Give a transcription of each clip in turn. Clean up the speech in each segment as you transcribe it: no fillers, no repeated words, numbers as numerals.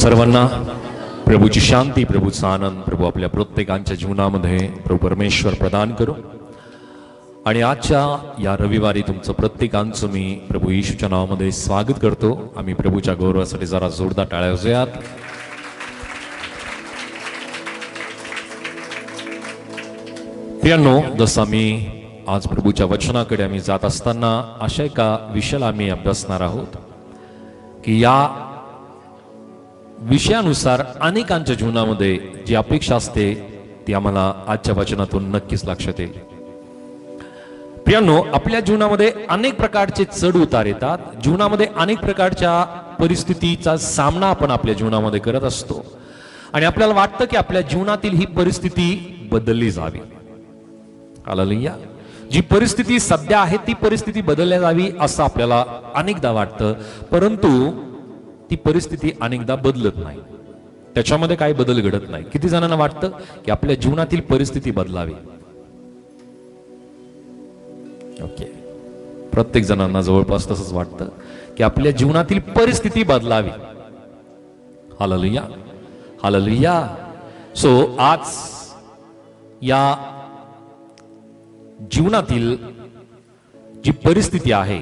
सर्वांना प्रभूची शांती, प्रभूचा आनंद प्रभू आपल्या प्रत्येकांच्या जीवनामध्ये प्रभू परमेश्वर प्रदान करू। आणि आजच्या या रविवारी तुमचं प्रत्येकांचं मी प्रभू येशूच्या नावामध्ये स्वागत करतो। आम्ही प्रभूच्या गौरवासाठी जरा जोरदार टाळ्या वाजवूयात। प्रियांनो, जसं आम्ही आज प्रभूच्या वचनाकडे आम्ही जात असताना अशा एका विषयाला आम्ही अभ्यासणार आहोत की या विषयानुसार अनेकांच्या जीवनामध्ये जी अपेक्षा असते ती आम्हाला आजच्या वचनातून नक्कीच लक्षात येईल। प्रियांनो, आपल्या जीवनामध्ये अनेक प्रकारचे चढ उतार येतात। जीवनामध्ये अनेक प्रकारच्या परिस्थितीचा सामना आपण आपल्या जीवनामध्ये करत असतो आणि आपल्याला वाटतं की आपल्या जीवनातील ही परिस्थिती बदलली जावी। हालेलुया। जी परिस्थिती सध्या आहे ती परिस्थिती बदलली जावी असं आपल्याला अनेकदा वाटतं, परंतु ती परिस्थिती अनेकदा बदलत नाही। त्याच्यामध्ये काही बदल घडत नाही। किती जणांना वाटतं की आपल्या जीवनातील परिस्थिती बदलावी? ओके, प्रत्येक जणांना जवळपास तसंच वाटतं की आपल्या जीवनातील परिस्थिती बदलावी। Hallelujah, hallelujah. सो आज या जीवनातील जी परिस्थिती आहे,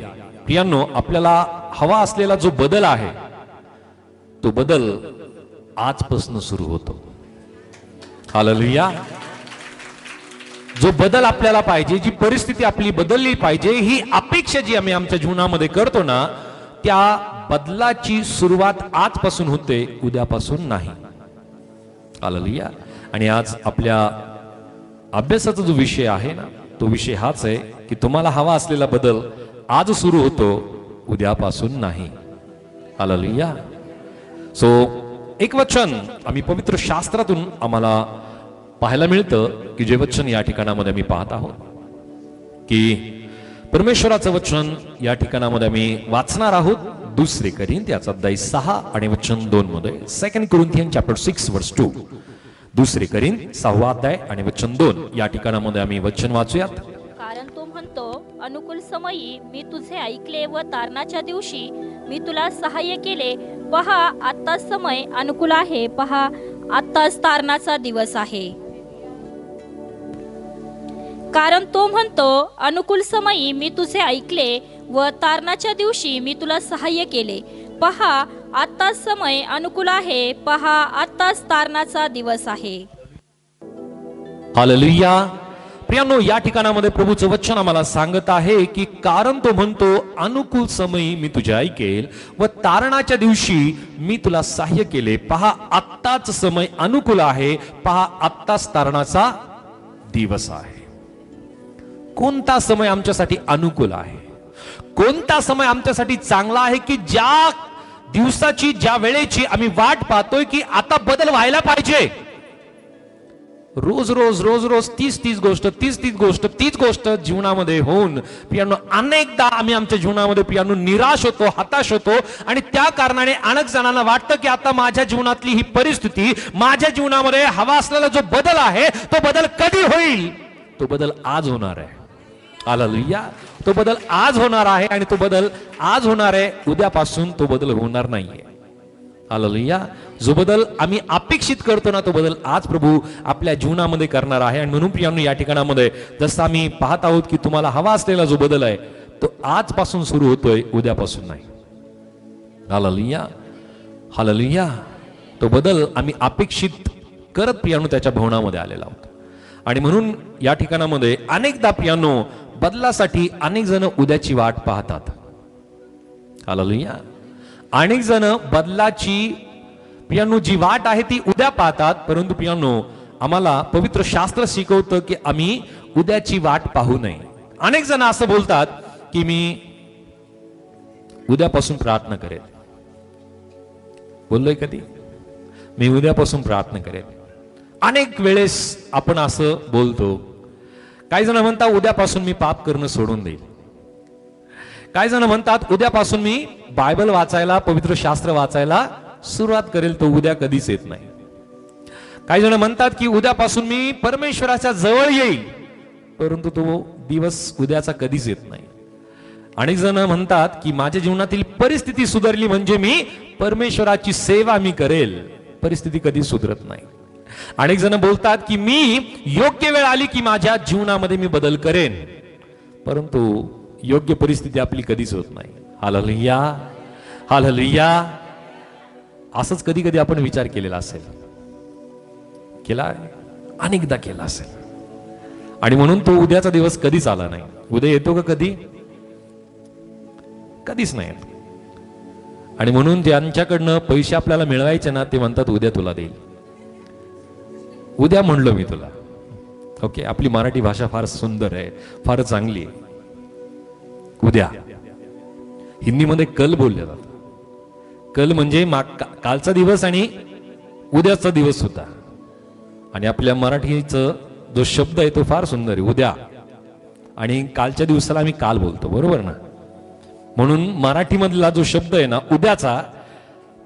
प्रियांनो, आपल्याला हवा असलेला जो बदल आहे तो बदल आजपासून सुरू होतो। हालेलुया। जो बदल आपल्याला पाहिजे, जी परिस्थिती आपली बदलली पाहिजे, ही अपेक्षा जी आम्ही आमच्या जीवनामध्ये करतो ना, त्या बदलाची सुरुवात आजपासून होते, उद्यापासून नाही। हालेलुया। आणि आज आपल्या अभ्यासाचा जो विषय आहे ना, तो विषय हाच आहे की तुम्हाला हवा असलेला बदल आज सुरू होतो, उद्यापासून नाही। हालेलुया। सो एक वचन आम्ही पवित्र शास्त्रातून आम्हाला पाहायला मिळतं की जे वचन या ठिकाणामध्ये आम्ही पाहत आहोत की परमेश्वराचं वचन या ठिकाणामध्ये आम्ही वाचणार आहोत। 2 कोरिंथियाचा अध्याय 6 आणि वचन 2 मध्ये, 2 Corinthians chapter 6 verse 2, 2 कोरिंथ 6 अध्याय आणि वचन 2 या ठिकाणामध्ये आम्ही वचन वाचूयात। कारण तो म्हणतो, अनुकूल समयी मी तुझे ऐकले व तारणाच्या दिवशी मी तुला सहाय्य केले। पहा, आत्ताच समय अनुकूल आहे, पहा आत्ताच तारणाचा दिवस आहे। कारण तो म्हणतो, अनुकूल समयी मी तुझे ऐकले व तारणाच्या दिवशी मी तुला सहाय्य केले। पहा, आत्ताच समय अनुकूल आहे, पहा आत्ताच तारणाचा दिवस आहे। हालेलुया। प्रियांनो, या ठिकाणामध्ये प्रभूचं वचन आम्हाला सांगत आहे की कारण तो म्हणतो, अनुकूल समयी मी तुझे ऐकेल व तारणाच्या दिवशी मी तुला सहाय्य केले। पहा, आत्ताच समय अनुकूल आहे, पहा आत्ताच तारणाचा दिवस आहे। कोणता समय आमच्यासाठी अनुकूल आहे? कोणता समय आमच्यासाठी चांगला आहे की ज्या दिवसाची, ज्या वेळेची आम्ही वाट पाहतोय की आता बदल व्हायला पाहिजे? रोज रोज रोज रोज तीच गोष्ट जीवनामध्ये होऊन प्रियांनो अनेकदा आम्ही आमच्या जीवनामध्ये प्रियांनो निराश होतो, हताश होतो आणि त्या कारणाने अनेक जणांना वाटतं की आता माझ्या जीवनातली ही परिस्थिती, माझ्या जीवनामध्ये हवा असलेला जो बदल आहे तो बदल कधी होईल? तो बदल आज होणार आहे। हालेलुया। तो बदल आज होणार आहे आणि तो बदल आज होणार आहे, उद्यापासून तो बदल होणार नाहीये। हालेलुया। जो बदल आम्ही अपेक्षित करतो ना, तो बदल आज प्रभू आपल्या जीवनामध्ये करणार आहे। आणि म्हणून प्रियांनो, या ठिकाणामध्ये जसं आम्ही पाहत आहोत की तुम्हाला हवा असलेला जो बदल आहे तो आजपासून सुरू होतोय, उद्यापासून नाही। Hallelujah, hallelujah. तो बदल आम्ही अपेक्षित करत प्रियांनो त्याच्या भवनामध्ये आलेला आहोत। आणि म्हणून या ठिकाणामध्ये अनेकदा प्रियांनो बदलासाठी अनेक जण उद्याची वाट पाहतात। हालेलुया। अनेक जण बदलाची प्रियांनो जी वाट आहे ती उद्या पाहतात, परंतु प्रियांनो आम्हाला पवित्र शास्त्र शिकवतं की आम्ही उद्याची वाट पाहू नये। अनेक जण असं बोलतात की मी उद्यापासून प्रार्थना करेल। बोललोय कधी? मी उद्यापासून प्रार्थना करेल। अनेक वेळेस आपण असं बोलतो। काही जण म्हणतात उद्यापासून मी पाप करणं सोडून देईल। काही जण म्हणतात उद्यापासून मी बायबल वाचायला, पवित्र शास्त्र वाचायला सुरुवात करेल। तो उद्या कधीच येत नाही। काही जण म्हणतात की उद्यापासून मी परमेश्वराच्या जवळ येईल, परंतु तो दिवस उद्याचा कधीच येत नाही। अनेक जण म्हणतात की माझ्या जीवनातील परिस्थिती सुधारली म्हणजे मी परमेश्वराची सेवा मी करेल. परिस्थिती कधी सुधरत नाही. अनेक जण बोलतात की मी योग्य वेळ आली की माझ्या जीवनामध्ये मी बदल करेन, परंतु योग्य परिस्थिती आपली कधीच होत नाही. Hallelujah, hallelujah. असंच कधी कधी आपण विचार केलेला असेल, केला अनेकदा केला असेल, आणि म्हणून तो उद्याचा दिवस कधीच आला नाही. उद्या येतो का कधी? कधीच नाही येत. आणि म्हणून ज्यांच्याकडनं पैसे आपल्याला मिळवायचे ना, ते म्हणतात उद्या तुला देईल. उद्या म्हणलो मी तुला. ओके, आपली मराठी भाषा फार सुंदर आहे, फार चांगली आहे. उद्या हिंदीमध्ये कल बोलले जातात. कल म्हणजे कालचा दिवस आणि उद्याचा दिवस होता. आणि आपल्या मराठीचा जो शब्द आहे तो फार सुंदर आहे, उद्या. आणि कालच्या दिवसाला आम्ही काल बोलतो, बरोबर ना? म्हणून मराठीमधला जो शब्द आहे ना उद्याचा,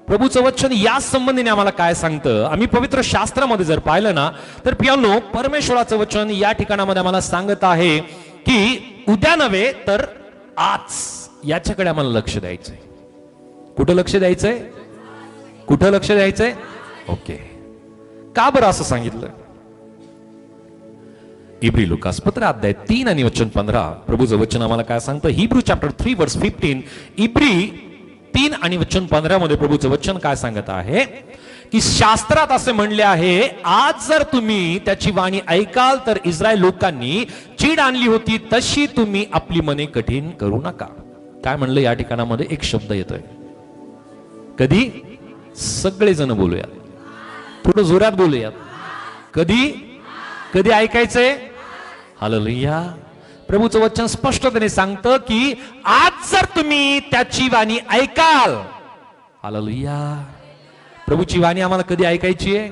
प्रभूचं वचन या संबंधीने आम्हाला काय सांगतं, आम्ही पवित्र शास्त्रामध्ये जर पाहिलं ना, तर प्रियांनो, परमेश्वराचं वचन या ठिकाणामध्ये आम्हाला सांगत आहे की उद्या नव्हे तर आज, याच्याकडे आम्हाला लक्ष द्यायचंय. कुठं लक्ष द्यायचंय? कुठं लक्ष द्यायचंय? ओके. का बरं असं सांगितलं? इब्री लुकास पत्र अध्याय 3 आणि वचन 15, प्रभूचं वचन आम्हाला काय सांगतं? हिब्रू चॅप्टर 3 वर्स 15, इब्री 3 आणि वचन 15 मध्ये प्रभूचं वचन काय सांगत आहे की शास्त्रात असे म्हणले आहे, आज जर तुम्ही त्याची वाणी ऐकाल तर इस्रायल लोकांनी चीड आणली होती तशी तुम्ही आपली मने कठीण करू नका. काय म्हणलं या ठिकाणामध्ये? एक शब्द येतोय. कधी? सगळेजण बोलूयात, थोडं जोरात बोलूयात. कधी? कधी ऐकायचंय? हालेलुया. प्रभूचं वचन स्पष्टपणे सांगतं की आज जर तुम्ही त्याची वाणी ऐकाल. हालेलुया. प्रभूची वाणी आम्हाला कधी ऐकायची आहे?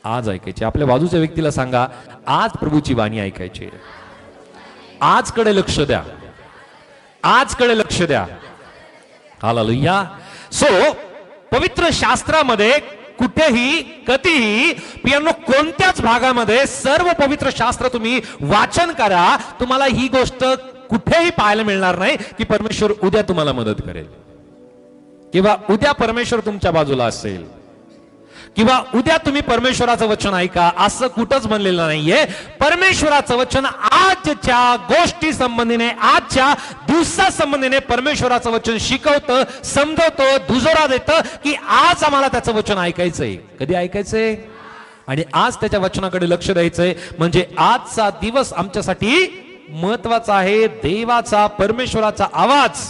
आज ऐकायची. आपल्या बाजूच्या व्यक्तीला सांगा, आज प्रभूची वाणी ऐकायची आहे. आजकडे लक्ष द्या, आजकडे लक्ष द्या. हालेलुया. सो पवित्र शास्त्रामध्ये कुठेही कधीही पियानो कोणत्याच भागामध्ये सर्व पवित्र शास्त्र तुम्ही वाचन करा, तुम्हाला ही गोष्ट कुठेही पाहायला मिळणार नाही की परमेश्वर उद्या तुम्हाला मदत करेल, किंवा उद्या परमेश्वर तुमच्या बाजूला असेल, किंवा उद्या तुम्ही परमेश्वराचं वचन ऐका, असं कुठंच म्हणलेलं नाहीये. परमेश्वराचं वचन आजच्या गोष्टी संबंधीने, आजच्या दिवसा संबंधीने परमेश्वराचं वचन शिकवतं, समजवतं, दुजोरा देतं की आज आम्हाला त्याचं वचन ऐकायचंय. कधी ऐकायचंय? आणि आज त्याच्या वचनाकडे लक्ष द्यायचंय. म्हणजे आजचा दिवस आमच्यासाठी महत्वाचा आहे. देवाचा, परमेश्वराचा आवाज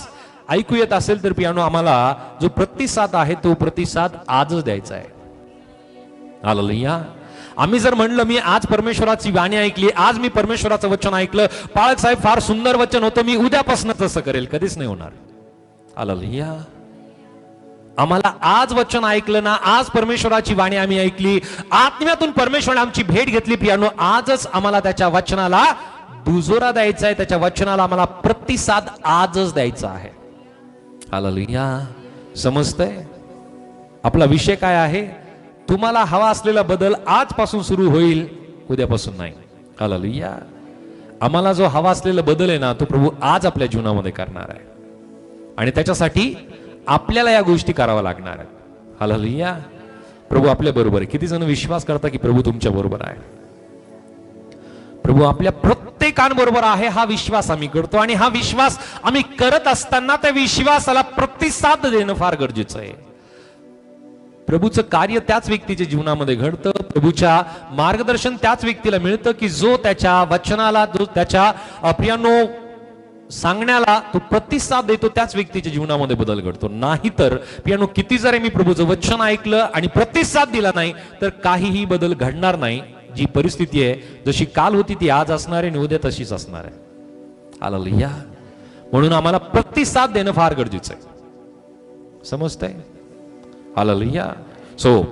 ऐकू येत असेल तर पियानो आम्हाला जो प्रतिसाद आहे तो प्रतिसाद आजच द्यायचा आहे. हालेलुया. आम्ही जर म्हणलं मी आज परमेश्वराची वाणी ऐकली, आज मी परमेश्वराचं वचन ऐकलं, पाळक साहेब फार सुंदर वचन होतं, मी उद्यापासून तसं करेल, कधीच नाही होणार. हालेलुया. आम्हाला आज वचन ऐकलं ना, आज परमेश्वराची वाणी आम्ही ऐकली, आत्म्यातून परमेश्वराने आमची भेट घेतली पियानो, आजच आम्हाला त्याच्या वचनाला दुजोरा द्यायचा आहे, त्याच्या वचनाला आम्हाला प्रतिसाद आजच द्यायचा आहे. हालेलुया. समजतंय? आपला विषय काय आहे? तुम्हाला हवा असलेला बदल आजपासून सुरू होईल, उद्यापासून नाही. हालेलुया. आम्हाला जो हवा असलेला बदल आहे ना, तो प्रभू आज आपल्या जीवनामध्ये करणार आहे, आणि त्याच्यासाठी आपल्याला या गोष्टी कराव्या लागणार आहेत. हालेलुया. प्रभू आपल्या बरोबर आहे. किती जण विश्वास करता की प्रभू तुमच्या बरोबर आहे? प्रभू आपल्या प्रत्येकांबरोबर आहे, हा विश्वास आम्ही करतो. आणि हा विश्वास आम्ही करत असताना त्या विश्वासाला प्रतिसाद देणं फार गरजेचं आहे. प्रभूचं कार्य त्याच व्यक्तीच्या जीवनामध्ये घडतं, प्रभूच्या मार्गदर्शन त्याच व्यक्तीला मिळतं की जो त्याच्या वचनाला, जो त्याच्या प्रियानो सांगण्याला तो प्रतिसाद देतो, त्याच व्यक्तीच्या जीवनामध्ये बदल घडतो. नाहीतर प्रियानो किती जरी मी प्रभूचं वचन ऐकलं आणि प्रतिसाद दिला नाही तर काहीही बदल घडणार नाही. जी परिस्थिती आहे जशी काल होती ती आज असणार आहे आणि उद्या तशीच असणार आहे. हालेलुया. म्हणून आम्हाला प्रतिसाद देणं फार गरजेचं आहे. समजतंय? हालेलुया. सो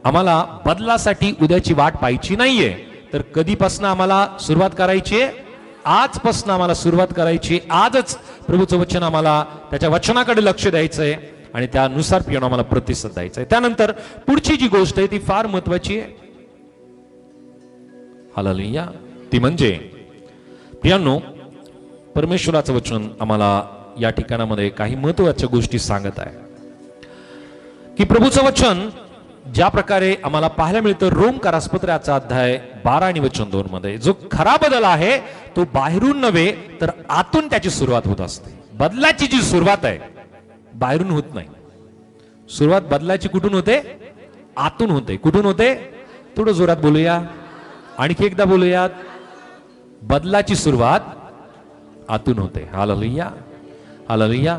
आम्हाला बदलासाठी उद्याची वाट पाहायची नाहीये, तर कधीपासून आम्हाला सुरुवात करायची आहे? आजपासून आम्हाला सुरुवात करायची. आजच प्रभूचं वचन आम्हाला त्याच्या वचनाकडे लक्ष द्यायचंय आणि त्यानुसार पियानो आम्हाला प्रतिसाद द्यायचा आहे. त्यानंतर पुढची जी गोष्ट आहे ती फार महत्वाची आहे. हालेलुया. ती म्हणजे पियानो परमेश्वराचं वचन आम्हाला या ठिकाणामध्ये काही महत्वाच्या गोष्टी सांगत आहे की प्रभूचं वचन ज्या प्रकारे आम्हाला पाहायला मिळतं रोमकारासपत्राचा अध्याय 12 आणि वचन 2 मध्ये जो खरा बदल आहे तो बाहेरून नव्हे तर आतून त्याची सुरुवात होत असते. बदलाची जी सुरुवात आहे बाहेरून होत नाही. सुरुवात बदलाची कुठून होते? आतून होते. कुठून होते? थोडं जोरात बोलूया, आणखी एकदा बोलूयात. बदलाची सुरुवात आतून होते. Hallelujah, hallelujah.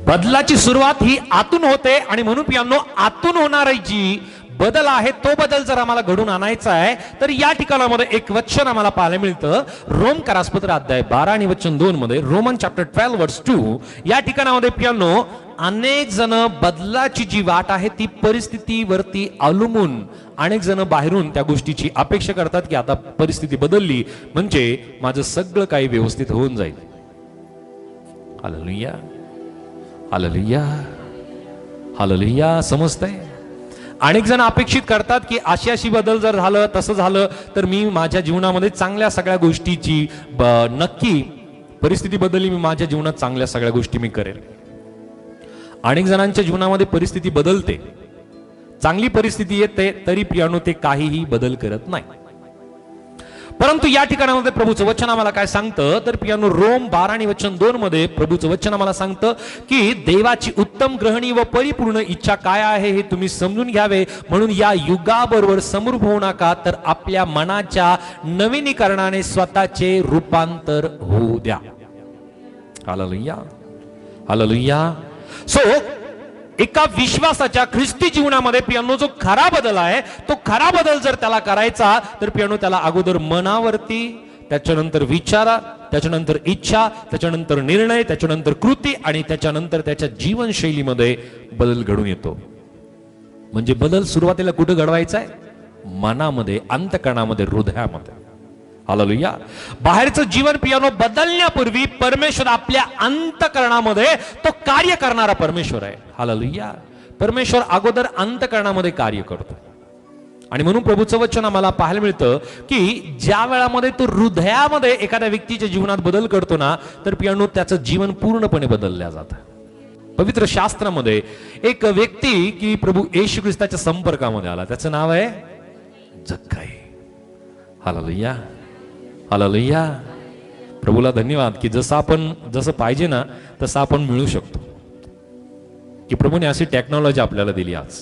बदलाची सुरुवात ही आतून होते आणि म्हणून पियांनो आतून होणारी जी बदल आहे तो बदल जर आम्हाला घडून आणायचा आहे तर या ठिकाणामध्ये एक वचन आम्हाला पाहायला मिळतं रोमकारासपत्र अध्याय 12 आणि वचन 2 मध्ये. रोमन चॅप्टर 12 वर्स 2 या ठिकाणामध्ये पियांनो अनेक जण बदलाची जी वाट आहे ती परिस्थितीवरती अवलंबून अनेक जण बाहेरून त्या गोष्टीची अपेक्षा करतात की आता परिस्थिती बदलली म्हणजे माझं सगळं काही व्यवस्थित होऊन जाईल. Hallelujah, hallelujah, hallelujah. समजतंय? अनेक जण अपेक्षित करतात की अशी बदल जर झालं तसं झालं तर मी माझ्या जीवनामध्ये चांगल्या सगळ्या गोष्टीची नक्की परिस्थिती बदलली, मी माझ्या जीवनात चांगल्या सगळ्या गोष्टी मी करेल. अनेक जणांच्या जीवनामध्ये परिस्थिती बदलते, चांगली परिस्थिती येते तरी प्रियानो ते काहीही बदल करत नाही. परंतु या ठिकाणामध्ये प्रभूचं वचन आम्हाला काय सांगतं तर प्रियानो रोम 12 आणि वचन 2 मध्ये प्रभूचं वचन आम्हाला सांगतं की देवाची उत्तम ग्रहणी व परिपूर्ण इच्छा काय आहे हे तुम्ही समजून घ्यावे म्हणून या युगाबरोबर समरूप होऊ नका तर आपल्या मनाच्या नवीनीकरणाने स्वतःचे रूपांतर होऊ द्या. Hallelujah, hallelujah. सो एका विश्वासाच्या ख्रिस्ती जीवनामध्ये पियानो जो खरा बदल आहे तो खरा बदल जर त्याला करायचा तर पियानो त्याला अगोदर मनावरती, त्याच्यानंतर विचारात, त्याच्यानंतर इच्छा, त्याच्यानंतर निर्णय, त्याच्यानंतर कृती आणि त्याच्यानंतर त्याच्या जीवनशैलीमध्ये बदल घडून येतो. म्हणजे बदल सुरुवातीला कुठे घडवायचा आहे? मनामध्ये, अंतःकरणामध्ये, हृदयामध्ये. हालेलुया. बाहेरचं जीवन पियानो बदलण्यापूर्वी परमेश्वर आपल्या अंतःकरणामध्ये तो कार्य करणारा परमेश्वर आहे. हालेलुया. परमेश्वर अगोदर अंतःकरणामध्ये कार्य करतो आणि म्हणून प्रभूचं वचन आम्हाला पाहायला मिळतं की ज्या वेळामध्ये तो हृदयामध्ये एखाद्या व्यक्तीच्या जीवनात बदल करतो ना तर पियानो त्याचं जीवन पूर्णपणे बदलल्या जातं. पवित्र शास्त्रामध्ये एक व्यक्ती की प्रभू येशू ख्रिस्ताच्या संपर्कामध्ये आला, त्याचं नाव आहे जक्काई. Hallelujah, hallelujah. प्रभूला धन्यवाद की जसं पाहिजे ना तसं आपण मिळू शकतो, की प्रभूने अशी टेक्नॉलॉजी आपल्याला दिली आज.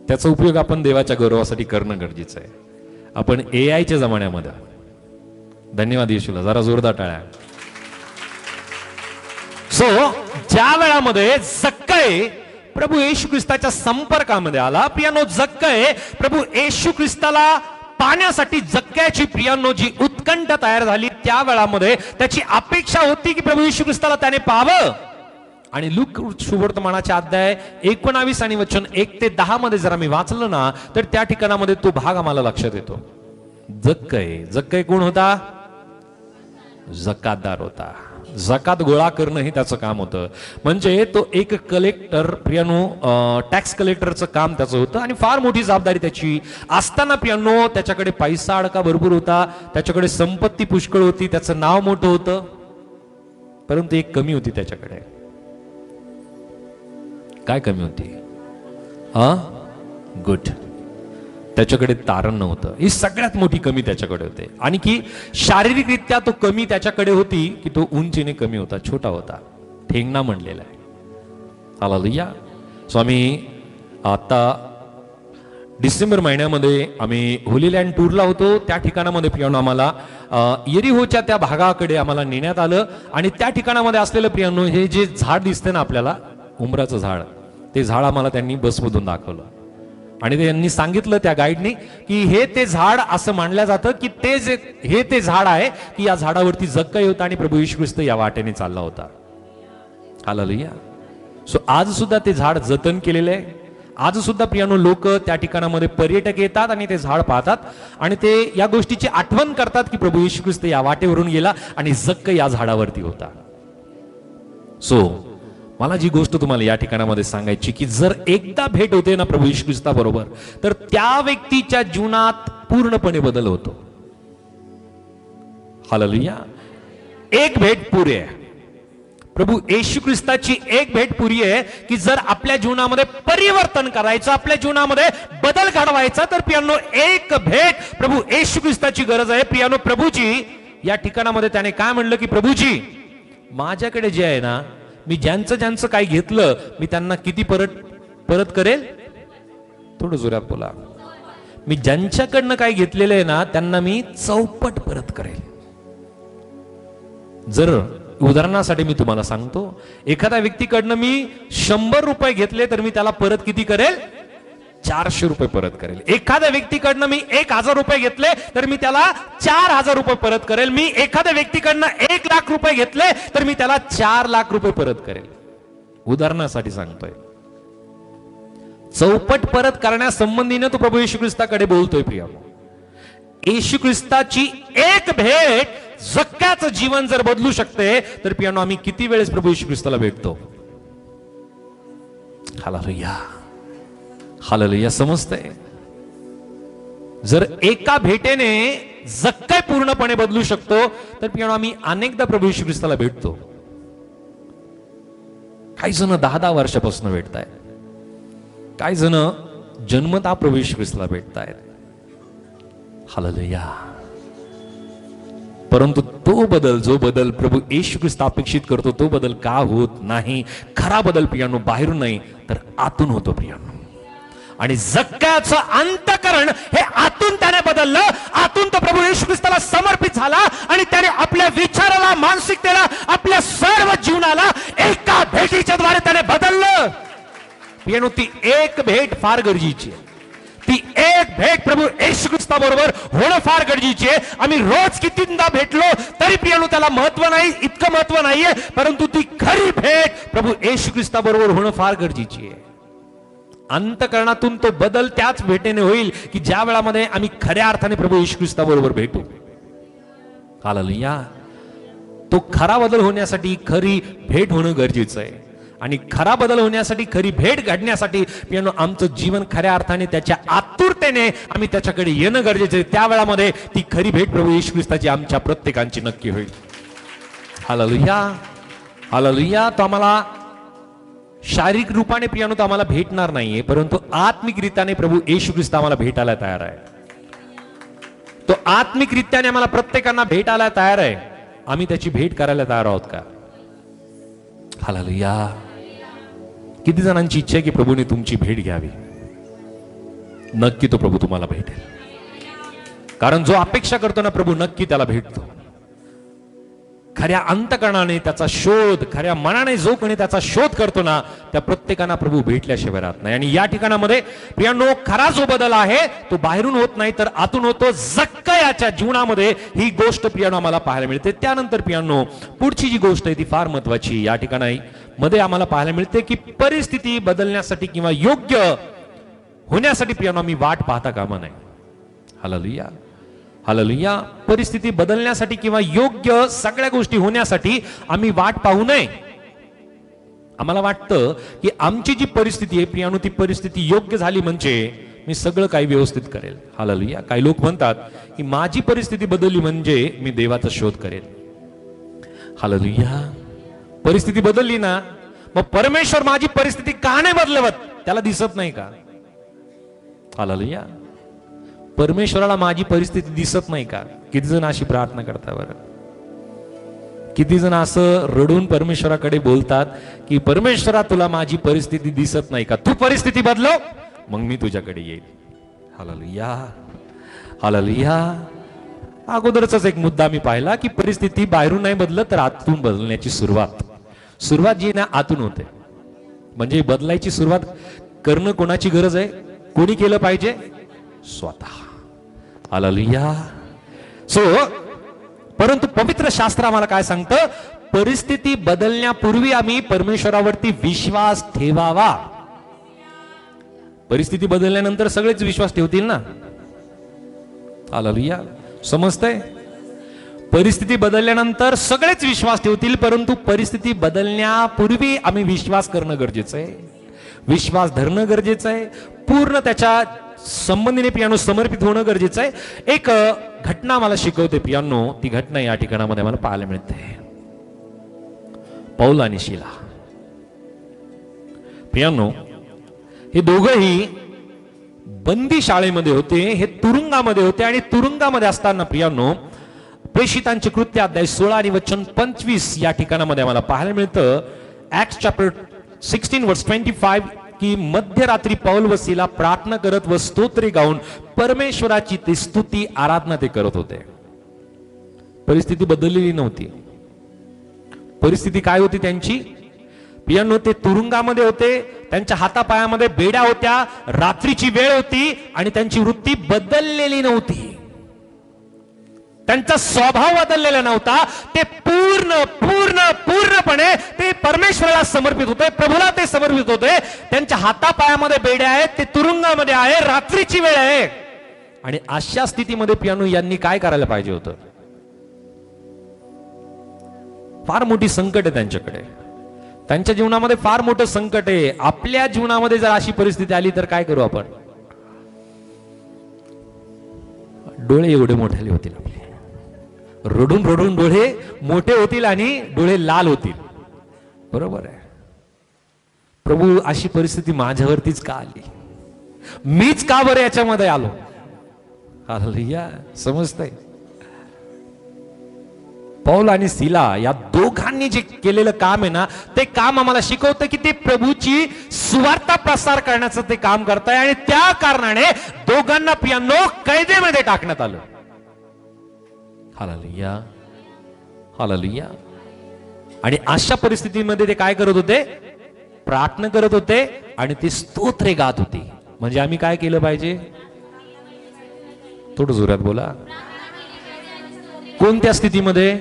त्याचा उपयोग आपण देवाच्या गौरवासाठी करणं गरजेचं आहे. आपण AI च्या जमान्यामध्ये. धन्यवाद येशूला, जरा जोरदार टाळ्या. सो ज्या वेळामध्ये जक्काई प्रभू येशू ख्रिस्ताच्या संपर्कामध्ये आला, पियानो जक्काई प्रभू येशू ख्रिस्ताला पाहण्यासाठी जक्काईची प्रियांनो जी उत्कंठ तयार झाली त्या वेळामध्ये त्याची अपेक्षा होती की प्रभू येशू ख्रिस्ताला त्याने पाहावं. आणि लूक शुभवर्तमानाच्या अध्याय 19 आणि वचन 1 ते 10 मध्ये जर आम्ही वाचलं ना तर त्या ठिकाणामध्ये तो भाग आम्हाला लक्षात येतो. जक्काई कोण होता? जकातदार होता. जकात गोळा करणं हे त्याचं काम होतं. म्हणजे तो एक कलेक्टर, प्रियानो टॅक्स कलेक्टरचं काम त्याचं होतं आणि फार मोठी जबाबदारी त्याची असताना प्रियानो त्याच्याकडे पैसा अडका भरपूर होता, त्याच्याकडे संपत्ती पुष्कळ होती, त्याचं नाव मोठं होतं. परंतु एक कमी होती त्याच्याकडे. काय कमी होती? गुड. त्याच्याकडे तारण नव्हतं. ही सगळ्यात मोठी कमी त्याच्याकडे होते. आणि की शारीरिकरित्या तो कमी त्याच्याकडे होती की तो उंचीने कमी होता, छोटा होता, ठेंगणा म्हणलेला आहे. हालेलुया. स्वामी आता डिसेंबर महिन्यामध्ये आम्ही होली लँड टूरला होतो. त्या ठिकाणामध्ये प्रियानो आम्हाला येरिहोच्या त्या भागाकडे आम्हाला नेण्यात आलं आणि त्या ठिकाणामध्ये असलेलं प्रियानो हे जे झाड दिसते ना आपल्याला, उंबराचं झाड, ते झाड आम्हाला त्यांनी बसमधून दाखवलं आणि त्यांनी सांगितलं त्या गाईडनी की हे ते झाड असं मानलं जातं की ते झाड आहे की या झाडावरती जक्काई होता आणि प्रभू येशू ख्रिस्त या वाटेने चालला होता. हालेलुया. सो आज सुद्धा ते झाड जतन केलेलं आहे. आज सुद्धा प्रियानो लोक त्या ठिकाणामध्ये पर्यटक येतात आणि ते झाड पाहतात आणि ते या गोष्टीची आठवण करतात की प्रभू येशू ख्रिस्त या वाटेवरून गेला आणि जक्काई या झाडावरती होता. सो मला जी गोष्ट तुम्हाला या ठिकाणामध्ये सांगायची की जर एकदा भेट होते ना प्रभू येशू ख्रिस्ता बरोबर तर त्या व्यक्तीच्या जीवनात पूर्णपणे बदल होतो. हालेलुया. एक भेट पुरी आहे. प्रभू येशू ख्रिस्ताची एक भेट पुरी आहे की जर आपल्या जीवनामध्ये परिवर्तन करायचं, आपल्या जीवनामध्ये बदल घडवायचा, तर प्रियांनो एक भेट प्रभू येशू ख्रिस्ताची गरज आहे. प्रियांनो, प्रभूजी या ठिकाणामध्ये त्याने काय म्हणलं की प्रभूजी माझ्याकडे जे आहे ना, मी ज्यांचं ज्यांचं काय घेतलं मी त्यांना किती परत करेल. थोडं जोरात बोला. मी ज्यांच्याकडनं काय घेतलेलं आहे ना त्यांना मी चौपट परत करेल. जर उदाहरणासाठी मी तुम्हाला सांगतो, एखाद्या व्यक्तीकडनं मी 100 रुपये घेतले तर मी त्याला परत किती करेल. 400 रुपये परत करेल. एखाद्या व्यक्तीकडनं मी 1000 रुपये घेतले तर मी त्याला 4000 रुपये परत करेल. मी एखाद्या व्यक्तीकडनं 1 लाख रुपये घेतले तर मी त्याला 4 लाख रुपये परत करेल. उदाहरणासाठी सांगतोय. चौपट परत करण्यासंबंधीने तो प्रभू येशू ख्रिस्ताकडे बोलतोय. प्रियानो, येशू ख्रिस्ताची एक भेट जक्क्याचं जीवन जर बदलू शकते तर प्रियानो आम्ही किती वेळेस प्रभू येशू ख्रिस्ताला भेटतो. हालेलुया. हालेलुया. समजतंय. जर एका भेटेने जक्का पूर्णपणे बदलू शकतो तर प्रियानो आम्ही अनेकदा प्रभू येशू ख्रिस्ताला भेटतो. काही जण 10-10 वर्षापासून भेटतायत. काही जण जन्मता प्रभू येशू ख्रिस्ताला भेटतायत. हालेलुया. परंतु तो बदल, जो बदल प्रभू येशू ख्रिस्त अपेक्षित करतो, तो बदल का होत नाही. खरा बदल प्रियानो बाहेरून नाही तर आतून होतो. प्रियानो, आणि जक्क्याचं अंतःकरण हे आतून त्याने बदललं. आतून तो प्रभू येशू ख्रिस्ताला समर्पित झाला आणि त्याने आपल्या विचाराला, मानसिकतेला, आपल्या सर्व जीवनाला एका भेटीच्या द्वारे त्याने बदललं. प्रियानो, ती एक भेट फार गरजेची आहे. ती एक भेट प्रभू येशू ख्रिस्ताबरोबर होणं फार गरजेची आहे. आम्ही रोज कितीदा भेटलो तरी प्रियानो त्याला महत्व नाही, इतकं महत्व नाहीये. परंतु ती खरी भेट प्रभू येशू ख्रिस्ताबरोबर होणं फार गरजेची आहे. अंतःकरणातून तो बदल त्याच भेटीने होईल की ज्या वेळामध्ये आम्ही खऱ्या अर्थाने प्रभू येशू ख्रिस्ताबरोबर भेटू. हालेलुया. तो खरा बदल होण्यासाठी खरी भेट होणं गरजेचं आहे. आणि खरा बदल होण्यासाठी, खरी भेट घडण्यासाठी प्रियानो आमचं जीवन खऱ्या अर्थाने त्याच्या आतुरतेने आम्ही त्याच्याकडे येणं गरजेचं आहे. त्या वेळामध्ये ती खरी भेट प्रभू येशू ख्रिस्ताची आमच्या प्रत्येकांची नक्की होईल. हालेलुया. हालेलुया. तो आम्हाला शारीरिक रूपाने प्रियानो तो आम्हाला भेटणार नाहीये, परंतु आत्मिक रीत्याने प्रभू येशू ख्रिस्त आम्हाला भेटायला तयार आहे. तो आत्मिक रीत्याने आम्हाला प्रत्येकांना भेटायला तयार आहे. आम्ही त्याची भेट करायला तयार आहोत का. हालेलुया. किती जणांची इच्छा आहे की प्रभूने तुमची भेट घ्यावी. नक्की तो प्रभू तुम्हाला भेटेल. कारण जो अपेक्षा करतो ना प्रभू नक्की त्याला भेटतो. खऱ्या अंतःकरणाने त्याचा शोध, खऱ्या मनाने जो कोणी त्याचा शोध करतो ना त्या प्रत्येकांना प्रभू भेटल्याशिवाय राहत नाही. आणि या ठिकाणामध्ये प्रियांनो खरा जो बदल आहे तो बाहेरून होत नाही तर आतून होतो. जक्कयाच्या जीवनामध्ये ही गोष्ट प्रियांनो आम्हाला पाहायला मिळते. त्यानंतर प्रियांनो पुढची जी गोष्ट आहे ती फार महत्वाची. या ठिकाणी मध्ये आम्हाला पाहायला मिळते की परिस्थिती बदलण्यासाठी किंवा योग्य होण्यासाठी प्रियांनो आम्ही वाट पाहता कामा नये. हालेलुया. हालेलुया. परिस्थिती बदलण्यासाठी किंवा योग्य सगळ्या गोष्टी होण्यासाठी आम्ही वाट पाहू नये. आम्हाला वाटतं की आमची जी परिस्थिती आहे प्रियांनो ती परिस्थिती योग्य झाली म्हणजे मी सगळं काही व्यवस्थित करेल. हालेलुया. काही लोक म्हणतात की माझी परिस्थिती बदलली म्हणजे मी देवाचा शोध करेल. हालेलुया. परिस्थिती बदलली ना मग परमेश्वर माझी परिस्थिती का नाही बदलवत त्याला दिसत नाही का. हालेलुया. परमेश्वराला माझी परिस्थिती दिसत नाही का. किती जण अशी प्रार्थना करतात बरं. किती जण असं रडून परमेश्वराकडे बोलतात की परमेश्वरा तुला माझी परिस्थिती दिसत नाही का, तू परिस्थिती बदलव मग मी तुझ्याकडे येईल. हालेलुया. हालेलुया. अगोदरचाच एक मुद्दा मी पाहिला की परिस्थिती बाहेरून नाही बदलत तर आतून बदलण्याची सुरुवात जी ना आतून होते. म्हणजे बदलायची सुरुवात करणं कोणाची गरज आहे. कोणी केलं पाहिजे. स्वतः. हालेलुया. परंतु पवित्र शास्त्र आम्हाला काय सांगतं. परिस्थिती बदलण्यापूर्वी आम्ही परमेश्वरावरती विश्वास ठेवावा. परिस्थिती बदलल्यानंतर सगळेच विश्वास ठेवतील ना. हालेलुया. समजतंय. परिस्थिती बदलल्यानंतर सगळेच विश्वास ठेवतील परंतु परिस्थिती बदलण्यापूर्वी आम्ही विश्वास करणं गरजेचं आहे. विश्वास धरणं गरजेचं आहे. पूर्ण त्याच्या संबंधीने पियानो समर्पित होणं गरजेचं आहे. एक घटना मला शिकवते पियानो, ती घटना या ठिकाणामध्ये मला पाहायला मिळते. पौल आणि शीला पियानो हे दोघंही बंदी शाळेमध्ये होते, हे तुरुंगामध्ये होते. आणि तुरुंगामध्ये असताना पियानो प्रेषितांचे कृत्य अध्याय 16 आणि वचन 25 या ठिकाणामध्ये मला पाहायला मिळतं. ऍक्ट्स चॅप्टर 16 वर्स 25 की मध्यरात्री पौल व सीला प्रार्थना करत व स्तोत्रे गाऊन परमेश्वराची ती स्तुती आराधना ते करत होते. परिस्थिती बदललेली नव्हती. परिस्थिती काय होती त्यांची? पियानो ते तुरुंगामध्ये होते, त्यांच्या हातापायामध्ये बेड्या होत्या, रात्रीची वेळ होती आणि त्यांची वृत्ती बदललेली नव्हती. त्यांचा स्वभाव बदललेला नव्हता. ते पूर्णपणे ते परमेश्वराला समर्पित होते, प्रभूला ते समर्पित होते. त्यांच्या हातापायामध्ये बेड्या आहेत, ते तुरुंगामध्ये आहे, रात्रीची वेळ आहे. आणि अशा स्थितीमध्ये पियानो यांनी काय करायला पाहिजे होतं? फार मोठी संकट आहे त्यांच्याकडे, त्यांच्या जीवनामध्ये फार मोठं संकट आहे. आपल्या जीवनामध्ये जर अशी परिस्थिती आली तर काय करू आपण? डोळे एवढे मोठे होतील आपले, रडून रडून डोळे मोठे होतील आणि डोळे लाल होतील. बरोबर आहे. प्रभू अशी परिस्थिती माझ्यावरतीच का आली? मीच का बरं याच्यामध्ये आलो? हालेलुया. समजतंय? पौल आणि सीला या दोघांनी जे केलेलं काम आहे ना, ते काम आम्हाला शिकवतं की ते प्रभूची सुवार्ता प्रसार करण्याचं ते काम करताय. आणि त्या कारणाने दोघांना पियानो कैदेमध्ये टाकण्यात आलं. Hallelujah, hallelujah. आणि अशा परिस्थितीमध्ये ते काय करत होते? प्रार्थना करत होते आणि ते स्तोत्रे गात होते. म्हणजे आम्ही काय केलं पाहिजे? थोडं जोरात बोला. कोणत्या स्थितीमध्ये?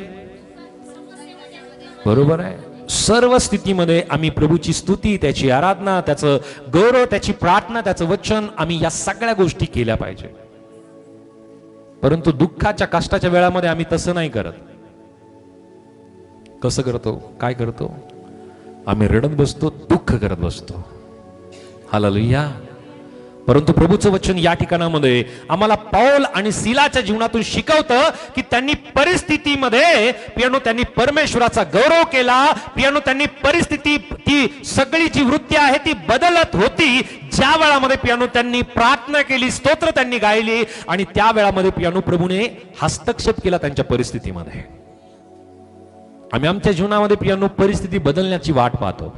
बरोबर आहे. सर्व स्थितीमध्ये आम्ही प्रभूची स्तुती, त्याची आराधना, त्याचं गौरव, त्याची प्रार्थना, त्याचं वचन, आम्ही या सगळ्या गोष्टी केल्या पाहिजे. परंतु दुःखाच्या कष्टाच्या वेळामध्ये आम्ही तसं नाही करत. कसं करतो? काय करतो? आम्ही रडत बसतो, दुःख करत बसतो. हालेलुया. परंतु प्रभूचं वचन या ठिकाणामध्ये आम्हाला पौल आणि सीलाच्या जीवनातून शिकवतं की त्यांनी परिस्थितीमध्ये पियानो त्यांनी परमेश्वराचा गौरव केला. पियानो त्यांनी परिस्थिती, ती सगळी जी वृत्ती आहे ती बदलत होती ज्या वेळामध्ये पियानो त्यांनी प्रार्थना केली, स्तोत्र त्यांनी गायली. आणि त्या वेळामध्ये पियानो प्रभूने हस्तक्षेप केला त्यांच्या परिस्थितीमध्ये. आम्ही आमच्या जीवनामध्ये पियानो परिस्थिती बदलण्याची वाट पाहतो.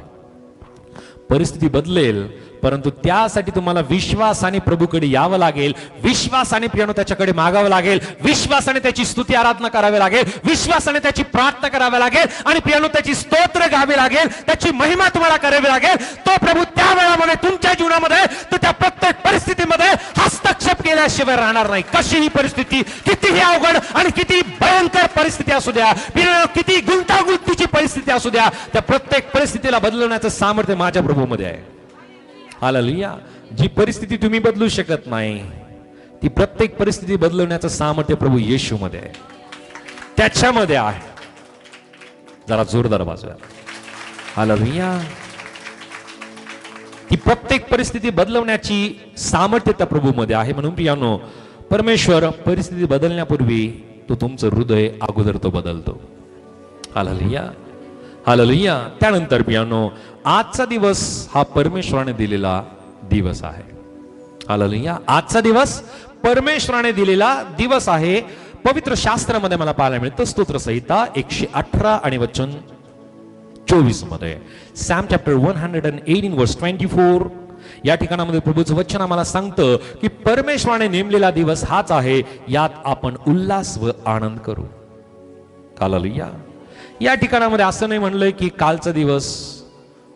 परिस्थिती बदलेल, परंतु त्यासाठी तुम्हाला विश्वासाने प्रभूकडे यावं लागेल. विश्वासाने पियानो त्याच्याकडे मागावं लागेल. विश्वासाने त्याची स्तुती आराधना करावी लागेल. विश्वासाने त्याची प्रार्थना करावी लागेल. आणि पियानो त्याची स्तोत्र गावी लागेल. त्याची महिमा तुम्हाला करावी लागेल. तो प्रभू त्या वेळामध्ये तुमच्या जीवनामध्ये, तो त्या प्रत्येक परिस्थितीमध्ये हस्तक्षेप केल्याशिवाय राहणार नाही. कशीही परिस्थिती, कितीही अवघड आणि किती भयंकर परिस्थिती असू द्या, किती गुंतागुंतीची परिस्थिती असू द्या, त्या प्रत्येक परिस्थितीला बदलवण्याचं सामर्थ्य माझ्या प्रभूमध्ये आहे. हालेलुया. जी परिस्थिती तुम्ही बदलू शकत नाही, ती प्रत्येक परिस्थिती बदलवण्याचं सामर्थ्य प्रभू येशूमध्ये आहे, त्याच्यामध्ये आहे. जरा जोरदार वाजवा. हालेलुया. ती प्रत्येक परिस्थिती बदलवण्याची सामर्थ्य त्या प्रभूमध्ये आहे. म्हणून पियानो, परमेश्वर परिस्थिती बदलण्यापूर्वी तो तुमचं हृदय अगोदर तो बदलतो. Hallelujah, hallelujah. त्यानंतर पियानो, आजचा दिवस हा परमेश्वराने दिलेला दिवस आहे. हालेलुया. आजचा दिवस परमेश्वराने दिलेला दिवस आहे. पवित्र शास्त्रामध्ये मला पाहायला मिळतं, स्तोत्र संहिता 118 आणि वचन 24 मध्ये, सॅम चॅप्टर 118 वर्स 24 या ठिकाणामध्ये प्रभूचं वचन आम्हाला सांगतं की परमेश्वराने नेमलेला दिवस हाच आहे, यात आपण उल्हास व आनंद करू. हालेलुया. या ठिकाणामध्ये असं नाही म्हणलंय की कालचा दिवस,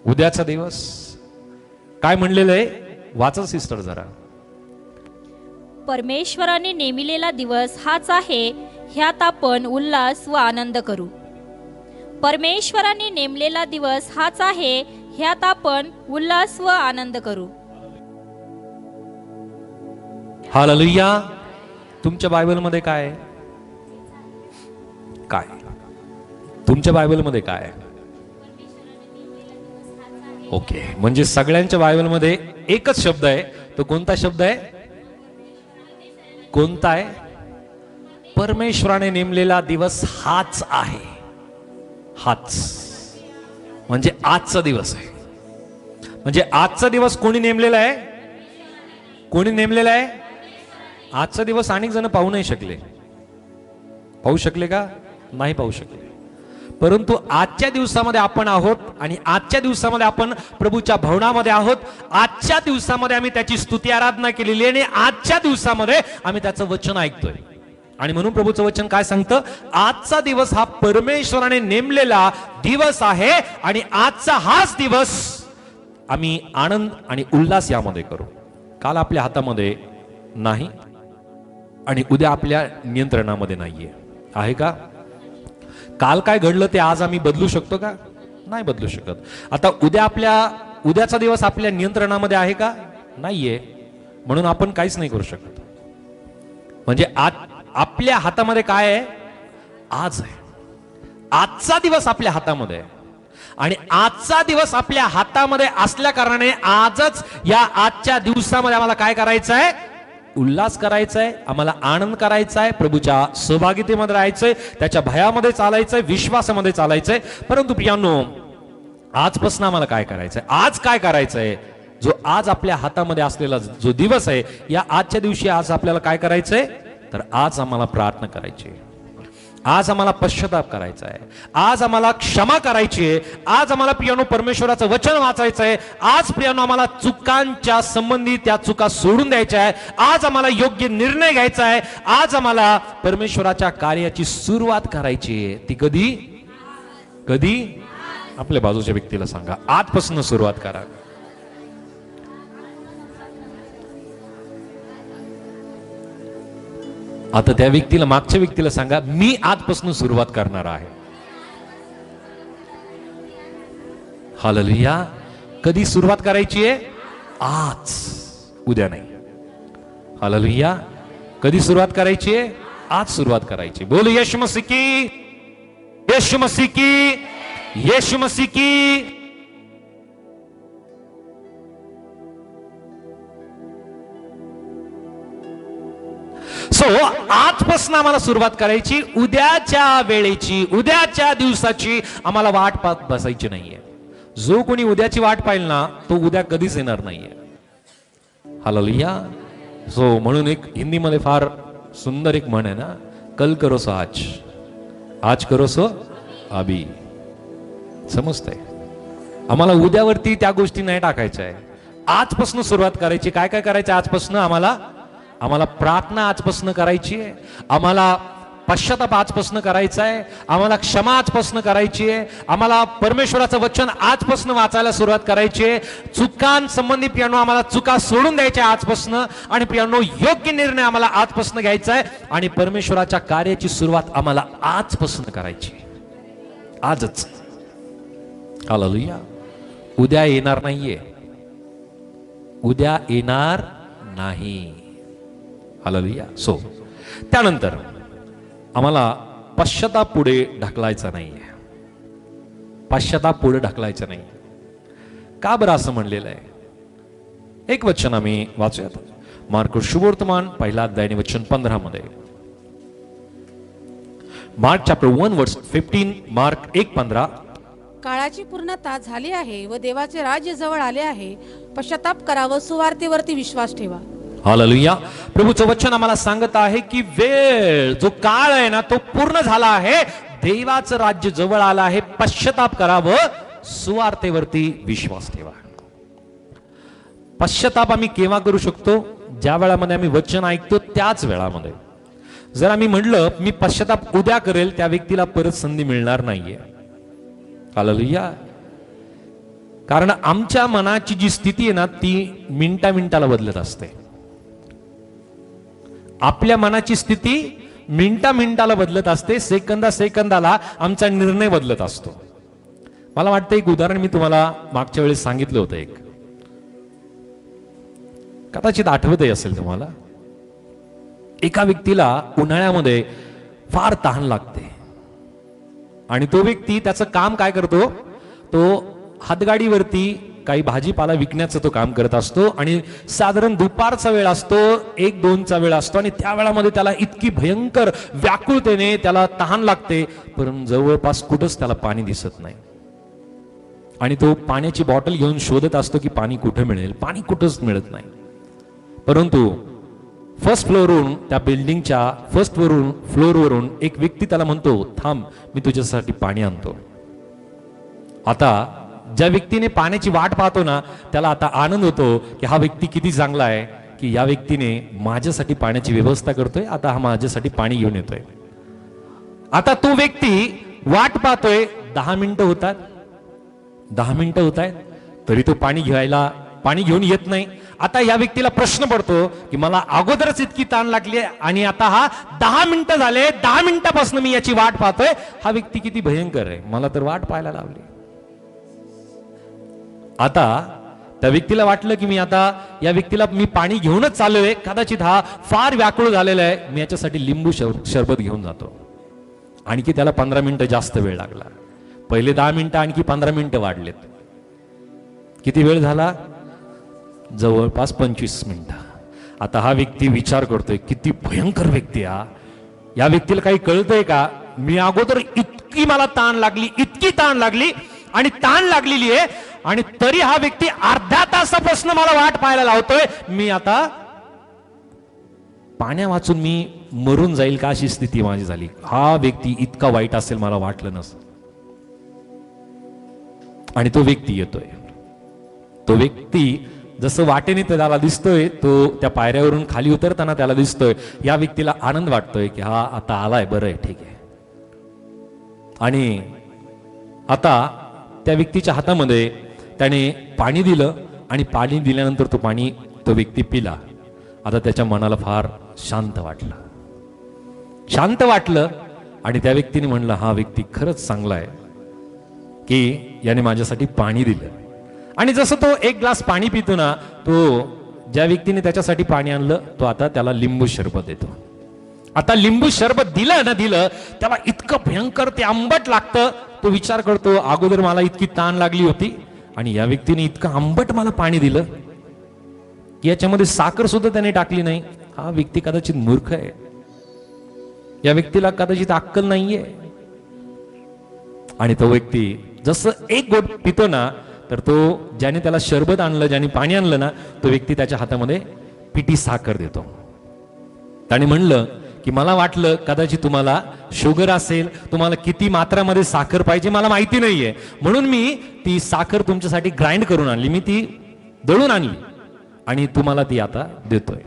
उद्याचा दिवस. काय म्हणलेलं आहे? वाचा सिस्टर जरा. परमेश्वराने नेमिलेला दिवस हाच आहे, ह्यात आपण उल्हास व आनंद करू. परमेश्वराने नेमलेला दिवस हाच आहे, ह्यात आपण उल्हास व आनंद करू. हालेलुया. तुमच्या बायबलमध्ये काय आहे? काय तुमच्या बायबलमध्ये काय आहे? ओके, म्हणजे सगळ्यांच्या बायबलमध्ये एकच शब्द आहे. तो कोणता शब्द आहे? कोणता आहे? परमेश्वराने नेमलेला दिवस हाच आहे. हाच म्हणजे आजचा दिवस आहे. म्हणजे आजचा दिवस कोणी नेमलेला आहे? कोणी नेमलेला आहे? आजचा दिवस अनेक जण पाहू नाही शकले. पाहू शकले का? नाही पाहू शकले. परंतु आजच्या दिवसामध्ये आपण आहोत आणि आजच्या दिवसामध्ये आपण प्रभूच्या भवनामध्ये आहोत. आजच्या दिवसामध्ये आम्ही त्याची स्तुती आराधना केलेली आहे आणि आजच्या दिवसामध्ये आम्ही त्याचं वचन ऐकतोय. आणि म्हणून प्रभूचं वचन काय सांगतं? आजचा दिवस हा परमेश्वराने नेमलेला दिवस आहे आणि आजचा हाच दिवस आम्ही आनंद आणि उल्हास यामध्ये करू. काल आपल्या हातामध्ये नाही आणि उद्या आपल्या नियंत्रणामध्ये नाहीये. आहे का? काल काय घडलं ते आज आम्ही बदलू शकतो का? नाही बदलू शकत. आता उद्याचा दिवस आपल्या नियंत्रणामध्ये आहे का? नाहीये. म्हणून आपण काहीच नाही करू शकत. म्हणजे आपल्या हातामध्ये काय आहे? आज आहे. आजचा दिवस आपल्या हातामध्ये आहे आणि आजचा दिवस आपल्या हातामध्ये असल्या कारणाने आजच या आजच्या दिवसामध्ये आम्हाला काय करायचं आहे? उल्हास करायचा आहे. आम्हाला आनंद करायचा आहे. प्रभूच्या सहभागितेमध्ये राहायचंय. त्याच्या भयामध्ये चालायचंय. विश्वासामध्ये चालायचंय. परंतु प्रियांनो, आजपासून आम्हाला काय करायचंय? आज काय करायचंय? जो आज आपल्या हातामध्ये असलेला जो दिवस आहे, या आजच्या दिवशी आज आपल्याला काय करायचंय? तर आज आम्हाला प्रार्थना करायची आहे. आज आम्हाला पश्चाताप करायचा आहे. आज आम्हाला क्षमा करायची आहे. आज आम्हाला प्रियानो परमेश्वराचं वचन वाचायचं आहे. आज प्रियानो आम्हाला चुकांच्या संबंधी त्या चुका सोडून द्यायच्या आहे. आज आम्हाला योग्य निर्णय घ्यायचा आहे. आज आम्हाला परमेश्वराच्या कार्याची सुरुवात करायची आहे. ती कधी? कधी? आपल्या बाजूच्या व्यक्तीला सांगा, आजपासून सुरुवात करा. आता त्या व्यक्तीला, मागच्या व्यक्तीला सांगा, मी आजपासून सुरुवात करणार आहे. हालेलुया. कधी सुरुवात करायची आहे? आज, उद्या नाही. हालेलुया. कधी सुरुवात करायची आहे? आज सुरुवात करायची. बोल येशू मसीह की, येशू मसीह की, येशू मसीह की. सो आजपासून आम्हाला सुरुवात करायची. उद्याच्या वेळेची, उद्याच्या दिवसाची आम्हाला वाट पाहत बसायची नाहीये. जो कोणी उद्याची वाट पाहिल ना, तो उद्या कधीच येणार नाहीये. हालेलुया. सो म्हणून एक हिंदीमध्ये फार सुंदर एक म्हण आहे ना, कल करो सो आज, आज करो सो अभी. समजतंय? आम्हाला उद्यावरती त्या गोष्टी नाही टाकायच्या आहे. आजपासून सुरुवात करायची. काय काय करायचं आजपासून? आम्हाला प्रार्थना आजपासून करायची आहे. आम्हाला पश्चाताप आजपासून करायचा आहे. आम्हाला क्षमा आजपासून करायची आहे. आम्हाला परमेश्वराचं वचन आजपासून वाचायला सुरुवात करायची आहे. चुकांसंबंधी प्रियांनो आम्हाला चुका सोडून द्यायच्या आजपासून. आणि प्रियांनो, योग्य निर्णय आम्हाला आजपासून घ्यायचा आहे. आणि परमेश्वराच्या कार्याची सुरुवात आम्हाला आजपासून करायची, आजच. हालेलुया. उद्या येणार नाहीये. उद्या येणार नाही. हालेलुया. सो त्यानंतर आम्हाला पश्चाताप पुढे ढकलायचा नाहीये. पश्चाताप पुढे ढकलायचा नाही. का बरं असं म्हणलेलं आहे? एक वचन आम्ही वाचूयात. मार्क शुभवर्तमान 1 अध्याय वचन 15 मध्ये. मार्क चॅप्टर 1 वर्स 15. मार्क 1:15. काळाची पूर्णता झाली आहे व देवाचे राज्य जवळ आले आहे. पश्चाताप करावं, सुवार्तेवरती विश्वास ठेवा. हालेलुया. प्रभूचं वचन आम्हाला सांगत आहे की वेळ, जो काळ आहे ना, तो पूर्ण झाला आहे. देवाचं राज्य जवळ आलं आहे. पश्चाताप करावं, सुवार्तेवरती विश्वास ठेवा. पश्चाताप आम्ही केव्हा करू शकतो? ज्या वेळामध्ये आम्ही वचन ऐकतो त्याच वेळामध्ये. जर आम्ही म्हटलं मी पश्चाताप उद्या करेल, त्या व्यक्तीला परत संधी मिळणार नाहीये. हालेलुया. कारण आमच्या मनाची जी स्थिती आहे ना, ती मिनिटाला बदलत असते. आपल्या मनाची स्थिती मिनिटाला बदलत असते. सेकंदाला आमचा निर्णय बदलत असतो. मला वाटतं एक उदाहरण मी तुम्हाला मागच्या वेळेस सांगितलं होतं. एक कदाचित आठवतही असेल तुम्हाला. एका व्यक्तीला उन्हाळ्यामध्ये फार तहान लागते आणि तो व्यक्ती त्याचं काम काय करतो? तो हातगाडीवरती काही भाजीपाला विकण्याचं तो काम करत असतो आणि साधारण दुपारचा वेळ असतो, 1-2चा वेळ असतो आणि त्या वेळामध्ये त्याला इतकी भयंकर व्याकुळतेने त्याला तहान लागते, पण जवळपास कुठंच त्याला पाणी दिसत नाही आणि तो पाण्याची बॉटल घेऊन शोधत असतो की पाणी कुठे मिळेल. पाणी कुठंच मिळत नाही. परंतु फर्स्ट फ्लोअरवरून, त्या बिल्डिंगच्या फर्स्ट फ्लोअरवरून एक व्यक्ती त्याला म्हणतो, थांब मी तुझ्यासाठी पाणी आणतो. आता ज्या व्यक्तीने पाण्याची वाट पाहतो ना, त्याला आता आनंद होतो की हा व्यक्ती किती चांगला आहे की या व्यक्तीने माझ्यासाठी पाण्याची व्यवस्था करतोय, आता हा माझ्यासाठी पाणी घेऊन येतोय. आता तो व्यक्ती वाट पाहतोय, 10 मिनिटं होतात, 10 मिनिटं होत आहेत, तरी तो पाणी घेऊन येत नाही. आता या व्यक्तीला प्रश्न पडतो की मला अगोदरच इतकी ताण लागली आणि आता हा 10 मिनिटं झाले, 10 मिनिटापासून मी याची वाट पाहतोय, हा व्यक्ती किती भयंकर आहे, मला तर वाट पाहायला लावली. आता त्या व्यक्तीला वाटलं की मी आता या व्यक्तीला मी पाणी घेऊनच चाललोय, कदाचित हा फार व्याकुळ झालेला आहे, मी याच्यासाठी लिंबू सरबत घेऊन जातो. आणखी त्याला 15 मिनिटं जास्त वेळ लागला. पहिले 10 मिनिटं आणखी 15 मिनिटं वाढलेत. किती वेळ झाला? जवळपास 25 मिनिटं. आता हा व्यक्ती विचार करतोय, किती भयंकर व्यक्ती हा, या व्यक्तीला काही कळतंय का, मी अगोदर इतकी मला ताण लागली, इतकी ताण लागली आणि ताण लागलेली आहे आणि तरी हा व्यक्ती अर्ध्या तासापासून मला वाट पाहायला लावतोय, मी आता पाण्या वाचून मी मरून जाईल का अशी स्थिती माझी झाली. हा व्यक्ती इतका वाईट असेल मला वाटलं नसतं. आणि तो व्यक्ती येतोय, तो व्यक्ती जसं वाटेने त्याला दिसतोय, तो त्या पायऱ्यावरून खाली उतरताना त्याला दिसतोय. या व्यक्तीला आनंद वाटतोय की हा आता आलाय, बरं आहे, ठीक आहे. आणि आता त्या व्यक्तीच्या हातामध्ये त्याने पाणी दिलं आणि पाणी दिल्यानंतर तो व्यक्ती पिला. आता त्याच्या मनाला फार शांत वाटलं आणि त्या व्यक्तीने म्हणलं, हा व्यक्ती खरंच चांगला आहे की याने माझ्यासाठी पाणी दिलं. आणि जसं तो एक ग्लास पाणी पितो ना, तो ज्या व्यक्तीने त्याच्यासाठी पाणी आणलं, तो आता त्याला लिंबू सरबत देतो. आता लिंबू सरबत दिलं त्याला इतकं भयंकर ते आंबट लागतं. तो विचार करतो, अगोदर मला इतकी ताण लागली होती आणि या व्यक्तीने इतकं आंबट मला पाणी दिलं की याच्यामध्ये साखर सुद्धा त्याने टाकली नाही. हा व्यक्ती कदाचित मूर्ख आहे, या व्यक्तीला कदाचित अक्कल नाहीये. आणि तो व्यक्ती जसं एक गोट पितो ना, तर तो ज्याने त्याला शरबत आणलं, ज्याने पाणी आणलं ना, तो व्यक्ती त्याच्या हातामध्ये पिठी साखर देतो. त्याने म्हणलं की मला वाटलं कदाचित तुम्हाला शुगर असेल, तुम्हाला किती मात्रामध्ये साखर पाहिजे मला माहिती नाहीये, म्हणून मी ती साखर तुमच्यासाठी ग्राइंड करून आणली, मी ती दळून आणली आणि तुम्हाला ती आता देतोय.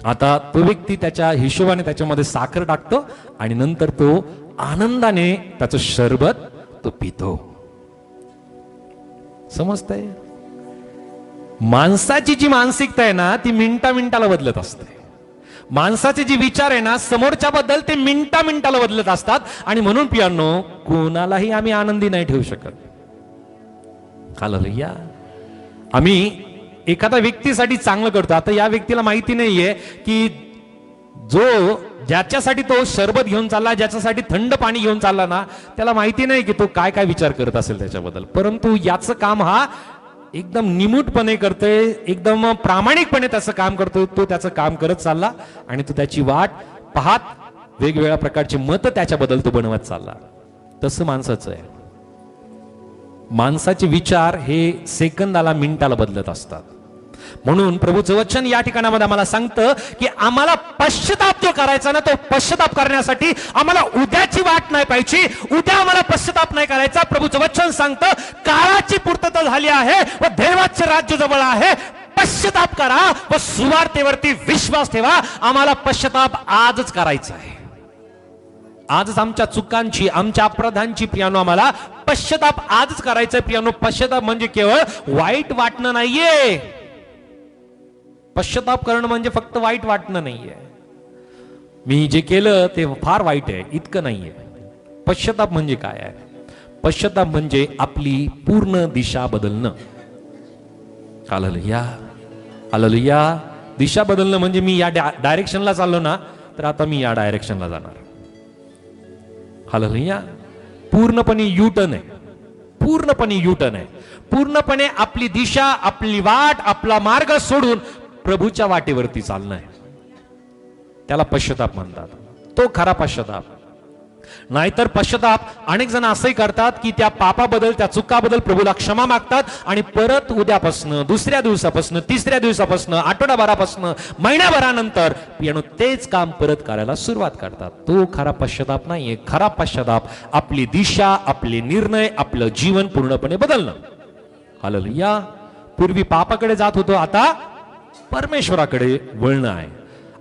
आता तो व्यक्ती त्याच्या हिशोबाने त्याच्यामध्ये साखर टाकतो आणि नंतर तो आनंदाने त्याचं शरबत तो पितो. समजतंय? माणसाची जी मानसिकता आहे ना, ती मिनिटाला बदलत असते. माणसाचे जे विचार आहे ना समोरच्या बद्दल, ते मिनिटाला बदलत असतात. आणि म्हणून पियानो, कोणालाही आम्ही आनंदी नाही ठेवू शकत. हालेलुया. आम्ही एखाद्या व्यक्तीसाठी चांगलं करतो. आता या व्यक्तीला माहिती नाहीये की ज्याच्यासाठी तो शरबत घेऊन चालला, ज्याच्यासाठी थंड पाणी घेऊन चालला ना, त्याला माहिती नाही की तो काय काय विचार करत असेल त्याच्याबद्दल. परंतु याचं काम हा एकदम निमूटपणे करतोय, एकदम प्रामाणिकपणे त्याचं काम करतोय. तो त्याचं काम करत चालला आणि तो त्याची वाट पाहत वेगवेगळ्या प्रकारचे मत त्याच्याबद्दल तो बनवत चालला. तसं माणसाचं आहे. माणसाचे विचार हे सेकंदाला मिनिटाला बदलत असतात. म्हणून प्रभूचं वचन या ठिकाणामध्ये आम्हाला सांगतं की आम्हाला पश्चाताप जो करायचा ना, तो पश्चाताप करण्यासाठी आम्हाला उद्याची वाट नाही पाहिजे. उद्या आम्हाला पश्चाताप नाही करायचा. प्रभूचं वचन सांगतं काळाची पूर्तता झाली आहे व देवाचे राज्य जवळ आहे. पश्चाताप करा व सुवार्तेवरती विश्वास ठेवा. आम्हाला पश्चाताप आजच करायचा आहे. आजच आमच्या चुकांची, आमच्या अपराधांची प्रियानो आम्हाला पश्चाताप आजच करायचंय. प्रियानो, पश्चाताप म्हणजे केवळ वाईट वाटणं नाहीये. पश्चाताप करणं म्हणजे फक्त वाईट वाटणं नाहीये. मी जे केलं ते फार वाईट आहे इतकं नाहीये. पश्चाताप म्हणजे काय आहे? पश्चाताप म्हणजे आपली पूर्ण दिशा बदलणं. Hallelujah, hallelujah. दिशा बदलणं म्हणजे मी या डायरेक्शनला चाललो ना, तर आता मी या डायरेक्शनला जाणार. हालेलुया. पूर्णपणे यू टर्न आहे, पूर्णपणे यू टर्न आहे. पूर्णपणे आपली दिशा, आपली वाट, आपला मार्ग सोडून प्रभूच्या वाटेवरती चालणं आहे. त्याला पश्चाताप म्हणतात. तो खरा पश्चाताप. नाहीतर पश्चाताप अनेक जण असंही करतात की त्या पापाबद्दल, त्या चुकाबद्दल प्रभूला क्षमा मागतात आणि परत उद्यापासनं, दुसऱ्या दिवसापासनं, तिसऱ्या दिवसापासनं, आठवडाभरापासनं, महिन्याभरानंतर पियानो तेच काम परत करायला सुरुवात करतात. तो खरा पश्चाताप नाहीये. खरा पश्चाताप आपली दिशा, आपले निर्णय, आपलं जीवन पूर्णपणे बदलणं. हालेलुया. पूर्वी पापाकडे जात होतो, आता परमेश्वराकडे वळणं आहे.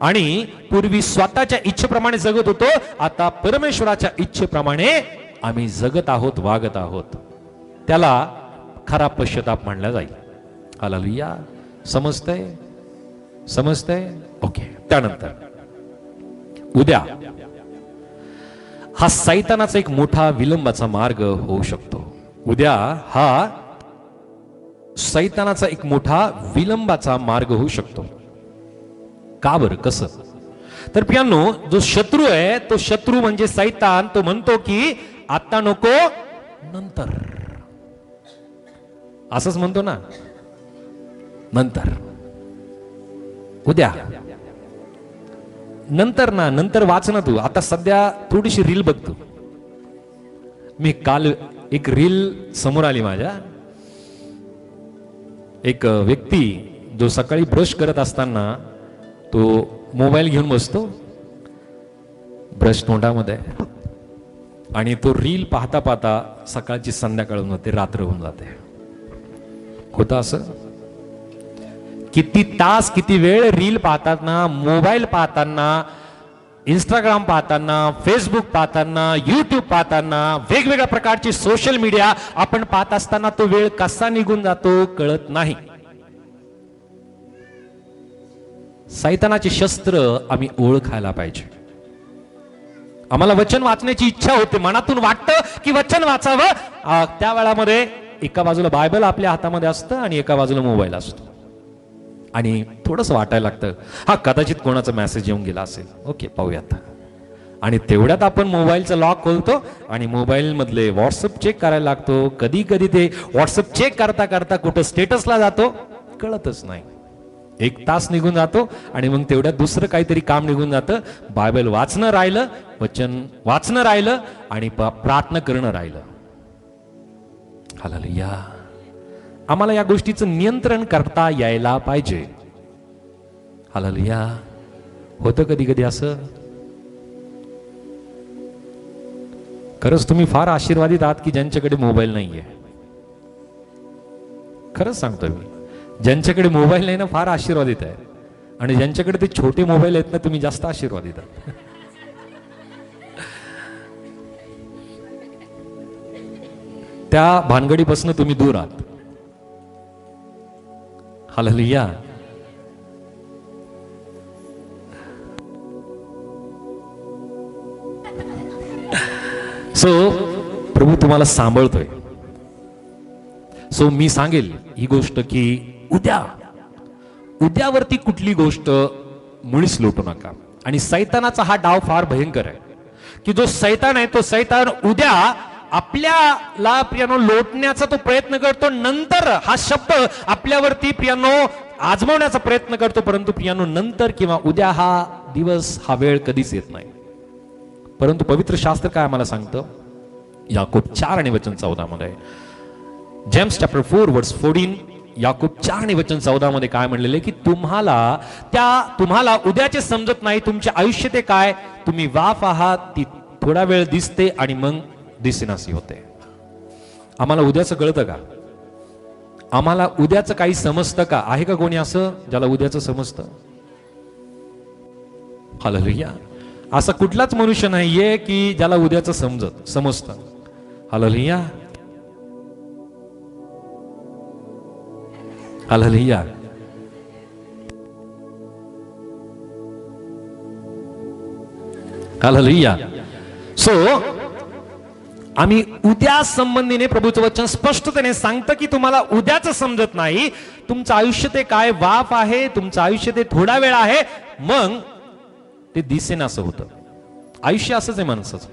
आणि पूर्वी स्वतःच्या इच्छेप्रमाणे जगत होतो, आता परमेश्वराच्या इच्छेप्रमाणे आम्ही जगत आहोत, वागत आहोत. त्याला खरा पश्चाताप मानला जाईल. हालेलुया. समजतंय? समजतंय? ओके. त्यानंतर उद्या हा सैतानाचा एक मोठा विलंबाचा मार्ग होऊ शकतो. उद्या हा सैतानाचा एक मोठा विलंबाचा मार्ग होऊ शकतो. का बरं? कसं? तर प्रियांनो, जो शत्रू आहे, तो शत्रू म्हणजे सैतान, तो म्हणतो की आता नको, नंतर. असंच म्हणतो ना, नंतर, उद्या, नंतर ना, नंतर वाच ना तू. आता सध्या थोडीशी रील बघतो. मी काल एक रील समोर आली माझ्या. एक व्यक्ती जो सकाळी ब्रश करत असताना तो मोबाईल घेऊन बसतो, ब्रश तोंडामध्ये, आणि तो रील पाहता पाहता सकाळची संध्याकाळ होऊन जाते, रात्र होऊन जाते. होतं असं? किती तास, किती वेळ रील पाहताना, मोबाईल पाहताना, इंस्टाग्राम पाहताना, फेसबुक पाहताना, युट्यूब पाहताना, वेगवेगळ्या प्रकारची सोशल मीडिया आपण पाहत असताना तो वेळ कसा निघून जातो कळत नाही. सैतानाचे शस्त्र आम्ही ओळखायला पाहिजे. आम्हाला वचन वाचण्याची इच्छा होते, मनातून वाटतं की वचन वाचावं. त्या वेळामध्ये एका बाजूला बायबल आपल्या हातामध्ये असतं आणि एका बाजूला मोबाईल असतो, आणि थोडंसं वाटायला लागतं, हा कदाचित कोणाचा मेसेज येऊन गेला असेल, ओके पाहूयात. आणि तेवढ्यात आपण मोबाईलचं लॉक खोलतो आणि मोबाईल मधले व्हॉट्सअप चेक करायला लागतो. कधी कधी ते व्हॉट्सअप चेक करता करता कुठं स्टेटसला जातो कळतच नाही. 1 तास निघून जातो आणि मग तेवढ्यात दुसरं काहीतरी काम निघून जातं. बायबल वाचणं राहिलं, वचन वाचणं राहिलं, आणि प्रार्थना करणं राहिलं. हालेलुया. आम्हाला या गोष्टीचं नियंत्रण करता यायला पाहिजे. हालेलुया. होतं कधी कधी असं? खरंच तुम्ही फार आशीर्वादित आहात की ज्यांच्याकडे मोबाईल नाहीये. खरंच सांगतोय मी, ज्यांच्याकडे मोबाईल नाही ना, फार आशीर्वादित आहे. आणि ज्यांच्याकडे ते छोटे मोबाईल आहेत ना, तुम्ही जास्त आशीर्वादित आहात. त्या भानगडीपासून तुम्ही दूर आहात. हालेलुया. सो प्रभू तुम्हाला सांभाळतोय. सो मी सांगेल ही गोष्ट की उद्यावरती कुठली गोष्ट मुळीच लोटू नका. आणि सैतानाचा हा डाव फार भयंकर आहे की जो सैतान आहे, तो सैतान उद्या आपल्याला प्रियानो लोटण्याचा तो प्रयत्न करतो. नंतर हा शब्द आपल्यावरती प्रियानो आजमावण्याचा प्रयत्न करतो. परंतु प्रियानो नंतर किंवा उद्या हा दिवस, हा वेळ कधीच येत नाही. परंतु पवित्र शास्त्र काय आम्हाला सांगतं? याकूब 4 आणि वचन 14 मध्ये, जेम्स चॅप्टर 4 वर्स 14, याकूब 4 आणि वचन 14 मध्ये काय म्हणलेले की तुम्हाला उद्याचे समजत नाही. तुमचे आयुष्य ते काय, तुम्ही वाफ आहात, ती थोडा वेळ दिसते आणि मग दिसेनासी होते. आम्हाला उद्याचं कळतं का? आम्हाला उद्याचं काही समजतं का? आहे का कोणी असं ज्याला उद्याचं समजतं? हालेलुया. असा कुठलाच मनुष्य नाहीये की ज्याला उद्याचं समजतं. हालेलुया. हालेलुया. हालेलुया. सो आम्ही उद्या संबंधीने प्रभूचं वचन स्पष्टतेने सांगतं की तुम्हाला उद्याचं समजत नाही. तुमचं आयुष्य ते काय वाफ आहे, तुमचं आयुष्य ते थोडा वेळ आहे, मग ते दिसेना असं होतं. आयुष्य असंच आहे माणसाचं.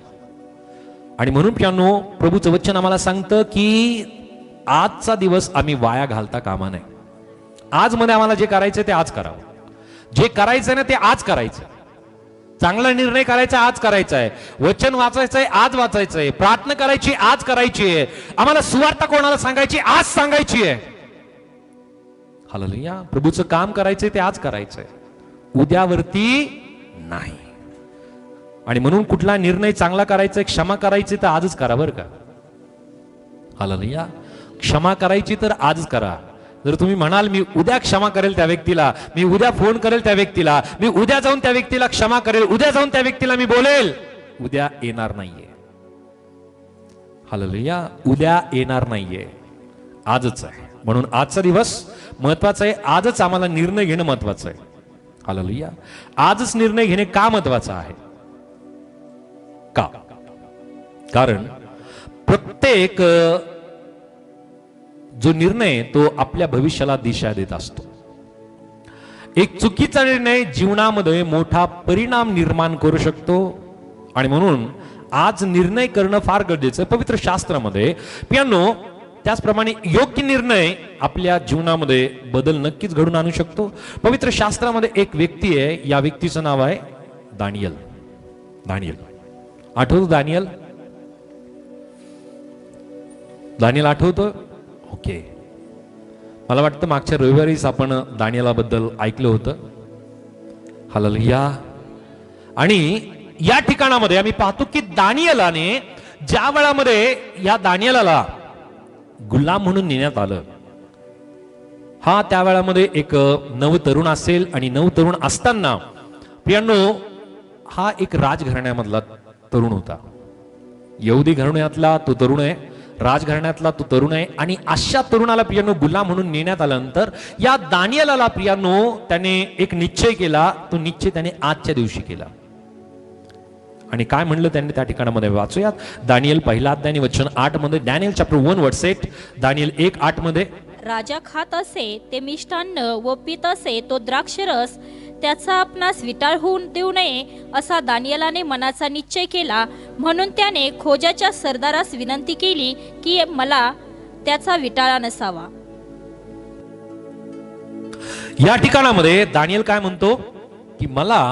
आणि म्हणून प्रियांनो, प्रभूचं वचन आम्हाला सांगतं की आजचा दिवस आम्ही वाया घालता कामा नये. आज मध्ये आम्हाला जे करायचं ते आज करावं. जे करायचं ना ते आज करायचं. चांगला निर्णय करायचा आज करायचा आहे. वचन वाचायचंय आज वाचायचंय. प्रार्थना करायची आज करायची आहे. आम्हाला सुवार्ता कोणाला सांगायची आज सांगायची आहे. हालेलुया. प्रभूचं काम करायचंय ते आज करायचंय, उद्यावरती नाही. आणि म्हणून कुठला निर्णय चांगला करायचा, क्षमा करायची तर आजच करा बरं का. हालेलुया. क्षमा करायची तर आजच करा. जर तुम्ही म्हणाल मी उद्या क्षमा करेल त्या व्यक्तीला, मी उद्या फोन करेल त्या व्यक्तीला, मी उद्या जाऊन त्या व्यक्तीला क्षमा करेल, उद्या जाऊन त्या व्यक्तीला मी बोलेल, उद्या येणार नाहीये. हालेलुया. उद्या येणार नाहीये, आजच आहे. म्हणून आजचा दिवस महत्वाचा आहे. आजच आम्हाला निर्णय घेणं महत्वाचं आहे. हालेलुया. आजच निर्णय घेणे का महत्वाचं आहे? का? कारण प्रत्येक जो निर्णय तो आपल्या भविष्याला दिशा देत असतो. एक चुकीचा निर्णय जीवनामध्ये मोठा परिणाम निर्माण करू शकतो. आणि म्हणून आज निर्णय करणं फार गरजेचं आहे. पवित्र शास्त्रामध्ये पियानो त्याचप्रमाणे योग्य निर्णय आपल्या जीवनामध्ये बदल नक्कीच घडून आणू शकतो. पवित्र शास्त्रामध्ये एक व्यक्ती आहे, या व्यक्तीचं नाव आहे दानियल. दानियल आठवतो? दानियल दानियल आठवतो? ओके. मला वाटतं मागच्या रविवारीच आपण दानियलाबद्दल ऐकलं होतं. हालेलुया. आणि या ठिकाणामध्ये आम्ही पाहतो की दानियलाने ज्या वेळामध्ये या दानियलाला गुलाम म्हणून नेण्यात आलं, हा त्या वेळामध्ये एक नवतरुण असेल. आणि नवतरुण असताना प्रियांनो हा एक राजघराण्यामधला तरुण होता. यहुदी घराण्यातला तो तरुण आहे, राजघराण्यातला तो तरुण आहे. आणि अशा तरुणाला प्रियांनो गुलाम म्हणून नेण्यात आल्यानंतर या दानियलाला प्रियांनो त्याने एक निश्चय केला. तो निश्चय त्याने आजच्या दिवशी केला. आणि काय म्हणलं त्यांनी त्या ठिकाणामध्ये वाचूयात. दानियल पहिला अध्याय वचन 8 मध्ये. डॅनियल चॅप्टर 1 वर्स 8. दानियल 1:8 मध्ये. राजा खात असे ते मिष्टान्न व पीत असे तो द्राक्षरस, त्याचा आपणास विटाळ होऊन देऊ नये असा दानियलाने मनाचा निश्चय केला. म्हणून त्याने खोजाच्या सरदारास विनंती केली की मला त्याचा विटाळा नसावा. या ठिकाणामध्ये दानियल काय म्हणतो की मला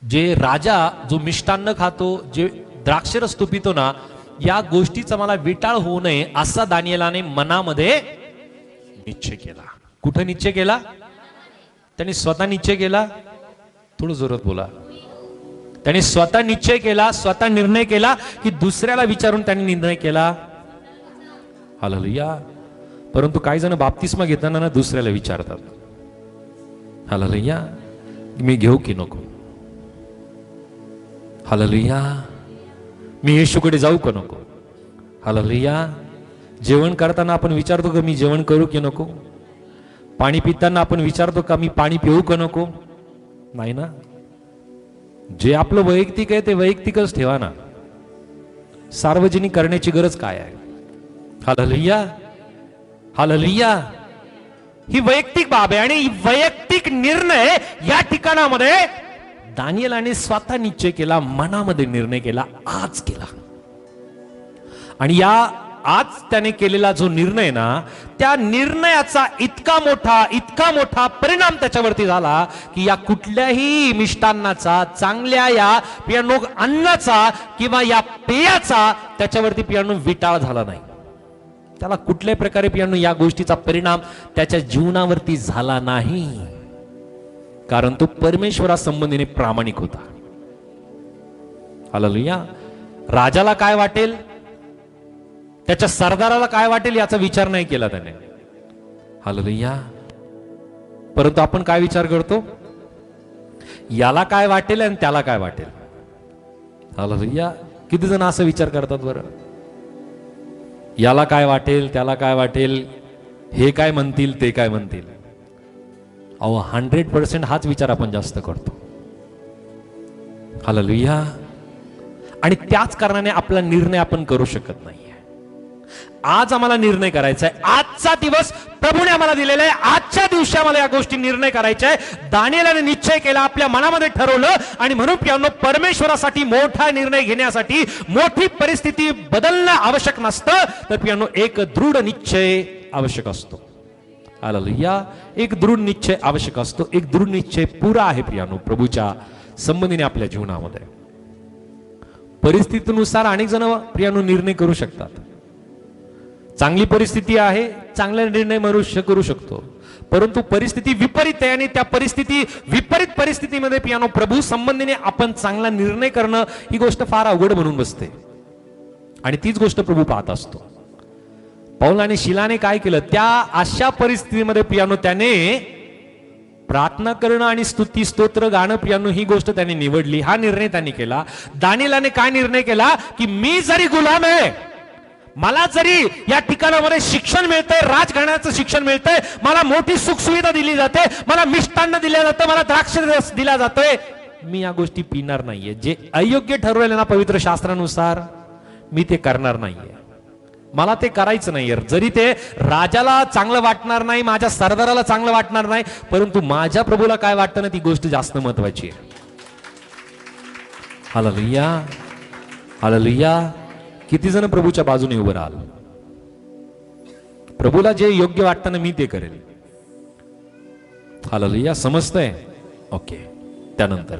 जे राजा जो मिष्टान्न खातो, जे द्राक्षरस तो पितो ना, या गोष्टीचा मला विटाळ होऊ नये असा दानियलाने मनामध्ये निश्चय केला. कुठे निश्चय केला? त्यांनी स्वतः निश्चय केला. थोडं जोरात बोला. त्यांनी स्वतः निश्चय केला, स्वतः निर्णय केला की दुसऱ्याला विचारून त्यांनी निर्णय केला? हालेलुया. परंतु काही जण बाप्तिस्मा घेताना ना दुसऱ्याला विचारतात, हालेलुया, मी घेऊ की नको? हालेलुया. मी येशूकडे जाऊ का नको? हालेलुया. जेवण करताना आपण विचारतो का मी जेवण करू की नको? पाणी पिताना आपण विचारतो का मी पाणी पिऊ का नको? नाही ना. जे आपलं वैयक्तिक आहे ते वैयक्तिकच ठेवा ना. सार्वजनिक करण्याची गरज काय आहे? हालेलुया. हालेलुया. ही वैयक्तिक बाब आहे. आणि वैयक्तिक निर्णय या ठिकाणामध्ये दानियलाने स्वतः निश्चय केला, मनामध्ये निर्णय केला, आज केला. आणि या आज त्याने केलेला जो निर्णय ना, त्या निर्णयाचा इतका मोठा परिणाम त्याच्यावरती झाला की या कुठल्याही मिष्टान्नाचा, चांगल्या या पियानो अन्नाचा किंवा या पेयाचा त्याच्यावरती पियानो विटाळ झाला नाही. त्याला कुठल्याही प्रकारे पियानो या गोष्टीचा परिणाम त्याच्या जीवनावरती झाला नाही. कारण तो परमेश्वरासंबंधीने प्रामाणिक होता. हालेलुया. राजाला काय वाटेल, त्याच्या सरदाराला काय वाटेल याचा विचार नाही केला त्याने. हालेलुया. परंतु आपण काय विचार करतो? याला काय वाटेल आणि त्याला काय वाटेल. हालेलुया. किती जण असा विचार करतात बरं? याला काय वाटेल, त्याला काय वाटेल, हे काय म्हणतील, ते काय म्हणतील. अहो 100% हाच विचार आपण जास्त करतो. हालेलुया. आणि त्याच कारणाने आपला निर्णय आपण करू शकत नाहीये. आज आम्हाला निर्णय करायचा आहे. आजचा दिवस प्रभूने आम्हाला दिलेला आहे. आजच्या दिवशी आम्हाला या गोष्टी निर्णय करायचा आहे. दानिएलाने निश्चय केला, आपल्या मनामध्ये ठरवलं. आणि म्हणून प्रियांनो, परमेश्वरासाठी मोठा निर्णय घेण्यासाठी मोठी परिस्थिती बदलणं आवश्यक नसतं, तर प्रियांनो एक दृढ निश्चय आवश्यक असतो. हालेलुया. एक दृढ निश्चय आवश्यक असतो. एक दृढ निश्चय पुरा आहे प्रियांनो प्रभूच्या संबंधीने आपल्या जीवनामध्ये. परिस्थितीनुसार अनेक जण प्रियांनो निर्णय करू शकतात. चांगली परिस्थिती आहे, चांगला निर्णय मनुष्य करू शकतो. परंतु परिस्थिती विपरीत आहे आणि त्या विपरीत परिस्थितीमध्ये प्रियांनो प्रभू संबंधीने आपण चांगला निर्णय करणं ही गोष्ट फार अवघड म्हणून बसते. आणि तीच गोष्ट प्रभू पाहत असतो. पौल आणि शिलाने काय केलं, त्या अशा परिस्थितीमध्ये प्रियांनो त्याने प्रार्थना करणं आणि स्तुती स्तोत्र गाणं प्रियांनो ही गोष्ट त्यांनी निवडली. हा निर्णय त्यांनी केला. दानिएलाने काय निर्णय केला की मी जरी गुलाम आहे, मला जरी या ठिकाणामध्ये शिक्षण मिळतंय, राजघराण्याचं शिक्षण मिळतंय, मला मोठी सुखसुविधा दिली जाते, मला मिष्टान्न दिलं जातं, मला द्राक्ष दिला जातोय, मी या गोष्टी पिणार नाहीये. जे अयोग्य ठरवलेलं ना पवित्र शास्त्रानुसार मी ते करणार नाहीये. मला ते करायचं नाही. जरी ते राजाला चांगलं वाटणार नाही, माझ्या सरदाराला चांगलं वाटणार नाही, परंतु माझ्या प्रभूला काय वाटतं ना ती गोष्ट जास्त महत्वाची आहे. हालेलुया. हालेलुया. किती जण प्रभूच्या बाजूने उभं राहाल. प्रभूला जे योग्य वाटतं ना मी ते करेल. हालेलुया. समजतंय? ओके. त्यानंतर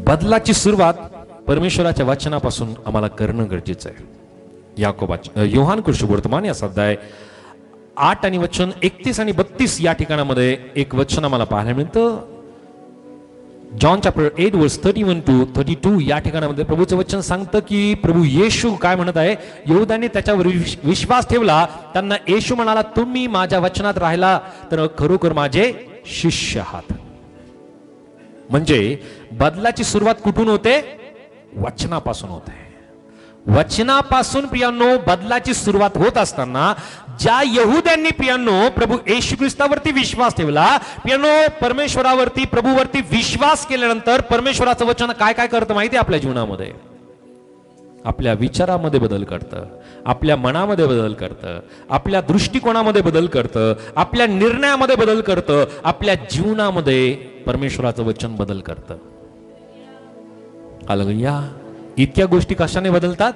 बदलाची सुरुवात परमेश्वराच्या वचनापासून आम्हाला करणं गरजेचं आहे. योहान कृष्णवर्तमान या अध्याय 8 आणि वचन 31 आणि 32 या ठिकाणामध्ये एक वचन आम्हाला पाहायला मिळतं. जॉन चॅप्टर 8 वर्स 31 to 32 या ठिकाणामध्ये प्रभूचं वचन सांगतं की प्रभू येशू काय म्हणत आहे, यहूदाने त्याच्यावर विश्वास ठेवला. त्यांना येशू म्हणाला, तुम्ही माझ्या वचनात राहिला तर खरोखर माझे शिष्य आहात. म्हणजे बदलाची सुरुवात कुठून होते? वचनापासून होते. वचनापासून प्रियांनो बदलाची सुरुवात होत असताना ज्या यहूद्यांनी प्रियांनो प्रभू येशू ख्रिस्तावरती विश्वास ठेवला, प्रियांनो परमेश्वरावरती प्रभूवरती विश्वास केल्यानंतर परमेश्वराचं वचन काय काय करतं माहिती आहे आपल्या जीवनामध्ये? आपल्या विचारामध्ये बदल करतं, आपल्या मनामध्ये बदल करतं, आपल्या दृष्टिकोनामध्ये बदल करतं, आपल्या निर्णयामध्ये बदल करतं, आपल्या जीवनामध्ये परमेश्वराचं वचन बदल करतं. हालेलुया. इतक्या गोष्टी कशाने बदलतात?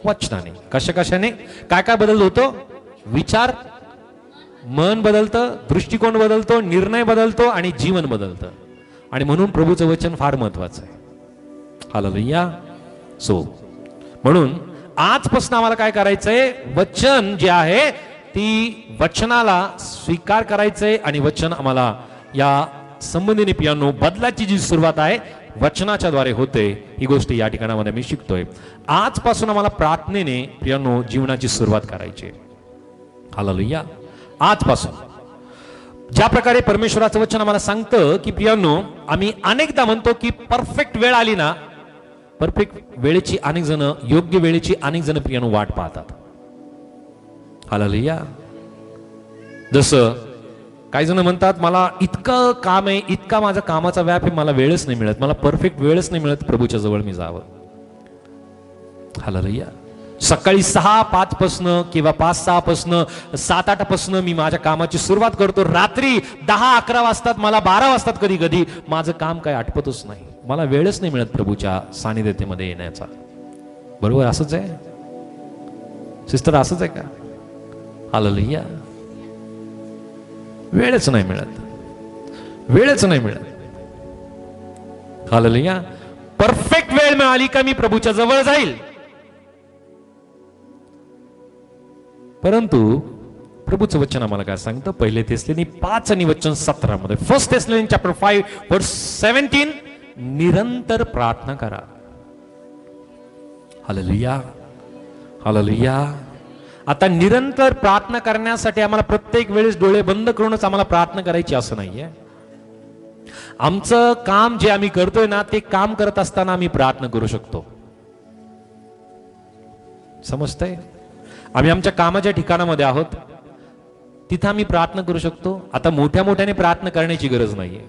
वचनाने. कशाने? काय काय बदल होतो? विचार, मन बदलतं, दृष्टिकोन बदलतो, निर्णय बदलतो आणि जीवन बदलतं. आणि म्हणून प्रभूचं वचन फार महत्वाचं आहे. हालेलुया. म्हणून आजपासून आम्हाला काय करायचंय? वचन जे आहे ती वचनाला स्वीकार करायचंय आणि वचन आम्हाला या संबंधीने प्रियांनो बदलाची जी सुरुवात आहे वचनाच्या द्वारे होते ही गोष्ट या ठिकाणामध्ये मी शिकतोय. आजपासून आम्हाला प्रार्थनेने प्रियांनो जीवनाची सुरुवात करायची. हालेलुया. आजपासून ज्या प्रकारे परमेश्वराचं वचन आम्हाला सांगतं की प्रियांनो आम्ही अनेकदा म्हणतो की परफेक्ट वेळ आली ना, परफेक्ट वेळेची अनेक जण, योग्य वेळेची अनेक जण प्रियांनो वाट पाहतात. हालेलुया. जसं काही जण म्हणतात मला इतकं काम आहे, इतका माझा कामाचा व्याप आहे, मला वेळच नाही मिळत, मला परफेक्ट वेळच नाही मिळत प्रभूच्या जवळ मी जावं. हालेलुया. सकाळी 6-5 पासन किंवा 5-6 पासन 7-8 पासन मी माझ्या कामाची सुरुवात करतो. रात्री 10-11 वाजतात, मला 12 वाजतात कधी कधी, माझं काम काय आटपतच नाही, मला वेळच नाही मिळत प्रभूच्या सानिध्यतेमध्ये येण्याचा. बरोबर असंच आहे सिस्टर? असंच आहे का? हालेलुया. वेळच नाही मिळत, वेळच नाही मिळत. हालेलुया. परफेक्ट वेळ मिळाली का मी प्रभूच्या जवळ जाईल. परंतु प्रभूचं वचन आम्हाला काय सांगतं? पहिले थेसलोनिकी 5 आणि वचन 17 मध्ये, 1 थेसलोनिकी चॅप्टर 5 वर्स 17, निरंतर प्रार्थना करा. हालेलुया. हालेलुया. आता निरंतर प्रार्थना करण्यासाठी आम्हाला प्रत्येक वेळेस डोळे बंद करूनच आम्हाला प्रार्थना करायची असं नाहीये. आमचं काम जे आम्ही करतोय ना ते काम करत असताना आम्ही प्रार्थना करू शकतो. समजतंय? आम्ही आमच्या कामाच्या ठिकाणामध्ये आहोत, तिथं आम्ही प्रार्थना करू शकतो. आता मोठ्या मोठ्याने प्रार्थना करण्याची गरज नाहीये.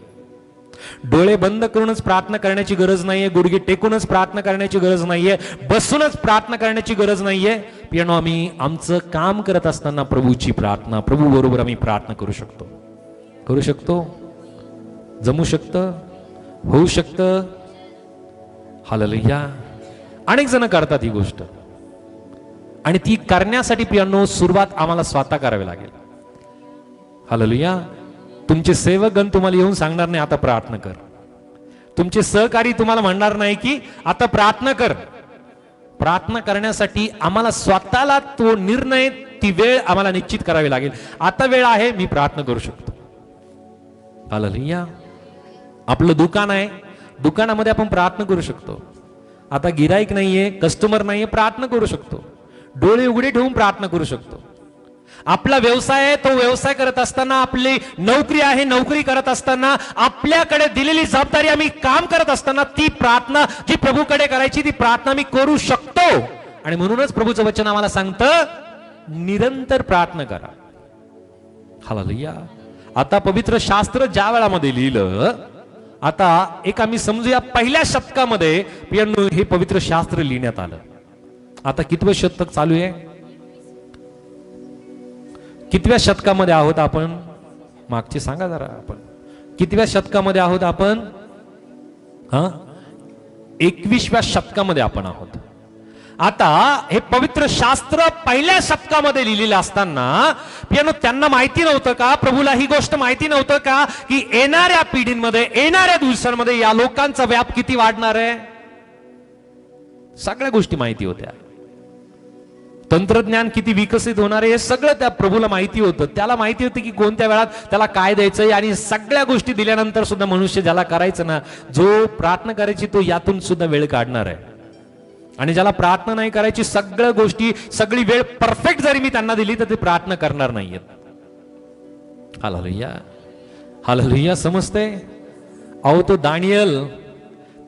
डोळे बंद करूनच प्रार्थना करण्याची गरज नाहीये, गुडघे टेकूनच प्रार्थना करण्याची गरज नाहीये, बसूनच प्रार्थना करण्याची गरज नाहीये. पियानो आम्ही आमचं काम करत असताना प्रभूची प्रार्थना, प्रभू बरोबर आम्ही प्रार्थना करू शकतो. करू शकतो, जमू शकतं, होऊ शकतं. हालेलुया. अनेक जण करतात ही गोष्ट, आणि ती करण्यासाठी पियानो सुरुवात आम्हाला स्वतः करावी लागेल. हालेलुया. तुमचे सेवकगण तुम्हाला येऊन सांगणार नाही आता प्रार्थना कर. तुमचे सहकारी तुम्हाला म्हणणार नाही की आता प्रार्थना कर. प्रार्थना करण्यासाठी आम्हाला स्वतःला तो निर्णय, ती वेळ आम्हाला निश्चित करावी लागेल. आता वेळ आहे, मी प्रार्थना करू शकतो. हालेलुया. आपलं दुकान आहे, दुकानामध्ये आपण प्रार्थना करू शकतो. आता गिराईक नाहीये, कस्टमर नाहीये, प्रार्थना करू शकतो. डोळे उघडे ठेवून प्रार्थना करू शकतो. आपला व्यवसाय आहे, तो व्यवसाय करत असताना, आपली नोकरी आहे, नोकरी करत असताना, आपल्याकडे दिलेली जबाबदारी आम्ही काम करत असताना, ती प्रार्थना जी प्रभूकडे करायची, ती प्रार्थना मी करू शकतो. आणि म्हणूनच प्रभूचं वचन आम्हाला सांगतं, निरंतर प्रार्थना करा. हालेलुया. आता पवित्र शास्त्र ज्या वेळामध्ये लिहिलं, आता एक आम्ही समजूया, पहिल्या शतकामध्ये पियानो हे पवित्र शास्त्र लिहिण्यात आलं. आता कितवं शतक चालू आहे? कितव्या शतकामध्ये आहोत आपण? मागचे सांगा जरा, आपण कितव्या शतकामध्ये आहोत आपण? 21व्या शतकामध्ये आपण आहोत. आता हे पवित्र शास्त्र पहिल्या शतकामध्ये लिहिलेलं असताना पियानो त्यांना माहिती नव्हतं का, प्रभूला ही गोष्ट माहिती नव्हतं का, की येणाऱ्या पिढींमध्ये, येणाऱ्या दिवसांमध्ये या लोकांचा व्याप किती वाढणार आहे? सगळ्या गोष्टी माहिती होत्या. तंत्रज्ञान किती विकसित होणार आहे हे सगळं त्या प्रभूला माहिती होतं. त्याला माहिती होतं की कोणत्या वेळात त्याला काय द्यायचंय, आणि सगळ्या गोष्टी दिल्यानंतर सुद्धा मनुष्य ज्याला करायचं ना, जो प्रार्थना करायची तो यातून सुद्धा वेळ काढणार आहे. आणि ज्याला प्रार्थना नाही करायची, सगळ्या गोष्टी, सगळी वेळ परफेक्ट जरी मी त्यांना दिली तर ते प्रार्थना करणार नाहीयेत. हालेलुया. हालेलुया. समजते? अहो, तो दानियल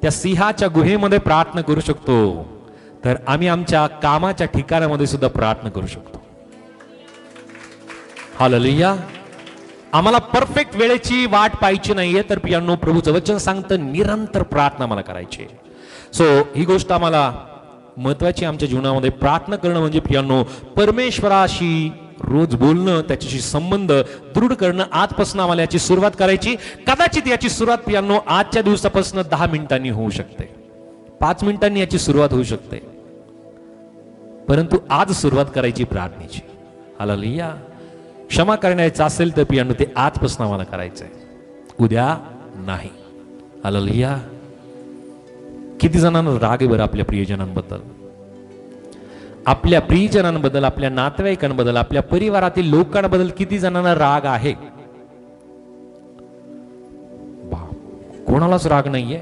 त्या सिंहाच्या गुहेमध्ये प्रार्थना करू शकतो, तर आम्ही आमच्या कामाच्या ठिकाणामध्ये सुद्धा प्रार्थना करू शकतो. हालेलुया. आम्हाला परफेक्ट वेळेची वाट पाहायची नाहीये, तर पियानो प्रभूचं वचन सांगतं निरंतर प्रार्थना मला करायची. सो ही गोष्ट आम्हाला महत्वाची आमच्या जीवनामध्ये. प्रार्थना करणं म्हणजे पियानो परमेश्वराशी रोज बोलणं, त्याच्याशी संबंध दृढ करणं. आजपासून आम्हाला याची सुरुवात करायची. कदाचित याची सुरुवात पियानो आजच्या दिवसापासून 10 मिनिटांनी होऊ शकते, 5 मिनिटांनी याची सुरुवात होऊ शकते, परंतु आज सुरुवात करायची प्रार्थनेची. हालेलुया. क्षमा करण्याचं असेल तर पियानो ते आजपासून आम्हाला करायचंय, उद्या नाही. हालेलुया. किती जणांना राग आहे बरं आपल्या प्रियजनांबद्दल, आपल्या प्रियजनांबद्दल, आपल्या नातेवाईकांबद्दल, आपल्या परिवारातील लोकांबद्दल किती जणांना राग आहे? कोणालाच राग नाहीये.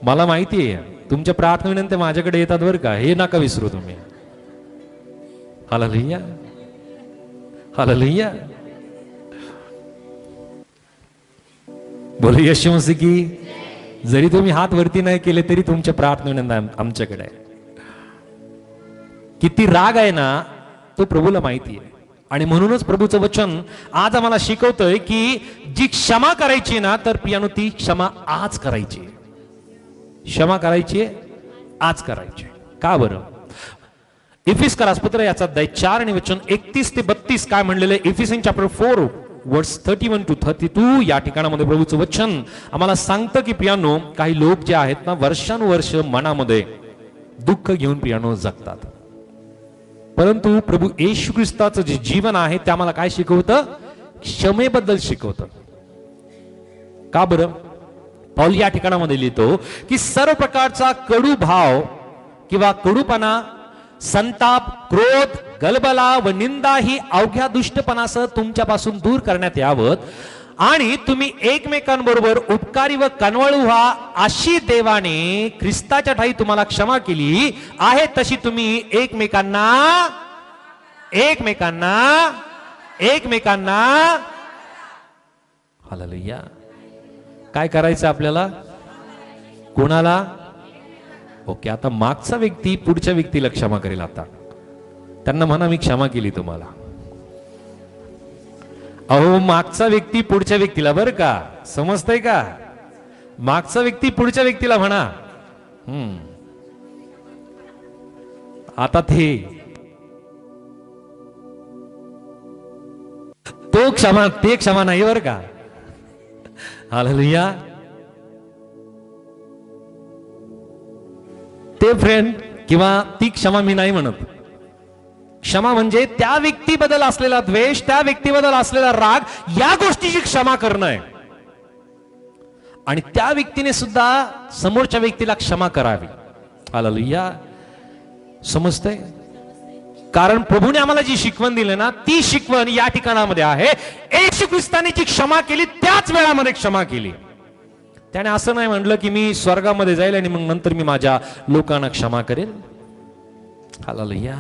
मला माहिती आहे तुमच्या प्रार्थनेनंतर माझ्याकडे येतात बरं का, हे नका विसरू तुम्ही. हालेलुया. हालेलुया. बोलो येशू मसीह की. जरी तुम्ही हात वरती नाही केले तरी तुमच्या प्रार्थनेनंतर आमच्याकडे आहे. किती राग आहे ना, तो प्रभूला माहिती आहे. आणि म्हणूनच प्रभूचं वचन आज आम्हाला शिकवतंय की जी क्षमा करायची ना, तर पियानो ती क्षमा आज करायची. क्षमा करायची आज करायची. का बरं? इफिसकरास पत्र याचा अध्याय 4 आणि वचन 31 ते 32 काय म्हणलेलं? इफिसियन चॅप्टर 4 वर्स 31 to 32 या ठिकाणामध्ये प्रभूचं वचन आम्हाला सांगतं की पियानो काही लोक जे आहेत ना, वर्षानुवर्ष मनामध्ये दुःख घेऊन पियानो जगतात, परंतु प्रभू येशू ख्रिस्ताचं जे जीवन आहे ते आम्हाला काय शिकवतं? क्षमेबद्दल शिकवतं. का बरं? पौल या ठिकाणामध्ये लिहितो की सर्व प्रकारचा कडू भाव किंवा कडूपणा, संताप, क्रोध, गलबला व निंदा ही अवघ्या दुष्टपणासह तुमच्यापासून दूर करण्यात यावं, आणि तुम्ही एकमेकांबरोबर उपकारी व कनवळू व्हा, अशी देवाने ख्रिस्ताच्या ठाई तुम्हाला क्षमा केली आहे, तशी तुम्ही एकमेकांना हालेलुया. काय करायचं आपल्याला? कोणाला? ओके. आता मागचा व्यक्ती पुढच्या व्यक्तीला क्षमा करेल. आता त्यांना म्हणा मी क्षमा केली तुम्हाला. अहो, मागचा व्यक्ती पुढच्या व्यक्तीला, बरं का, समजतंय का? मागचा व्यक्ती पुढच्या व्यक्तीला म्हणा, आता ते क्षमा नाही बरं का. हालेलुया. ते फ्रेंड किंवा ती क्षमा मी नाही म्हणत. क्षमा म्हणजे त्या व्यक्तीबद्दल असलेला द्वेष, त्या व्यक्तीबद्दल असलेला राग, या गोष्टीची क्षमा करणं आहे. आणि त्या व्यक्तीने सुद्धा समोरच्या व्यक्तीला क्षमा करावी. हालेलुया. समजतंय? कारण प्रभूने आम्हाला जी शिकवण दिली ना, ती शिकवण या ठिकाणामध्ये आहे. येशू ख्रिस्ताने जी क्षमा केली त्याच वेळामध्ये क्षमा केली. त्याने असं नाही म्हटलं की मी स्वर्गामध्ये जाईल आणि मग नंतर मी माझ्या लोकांना क्षमा करेल. हालेलुया.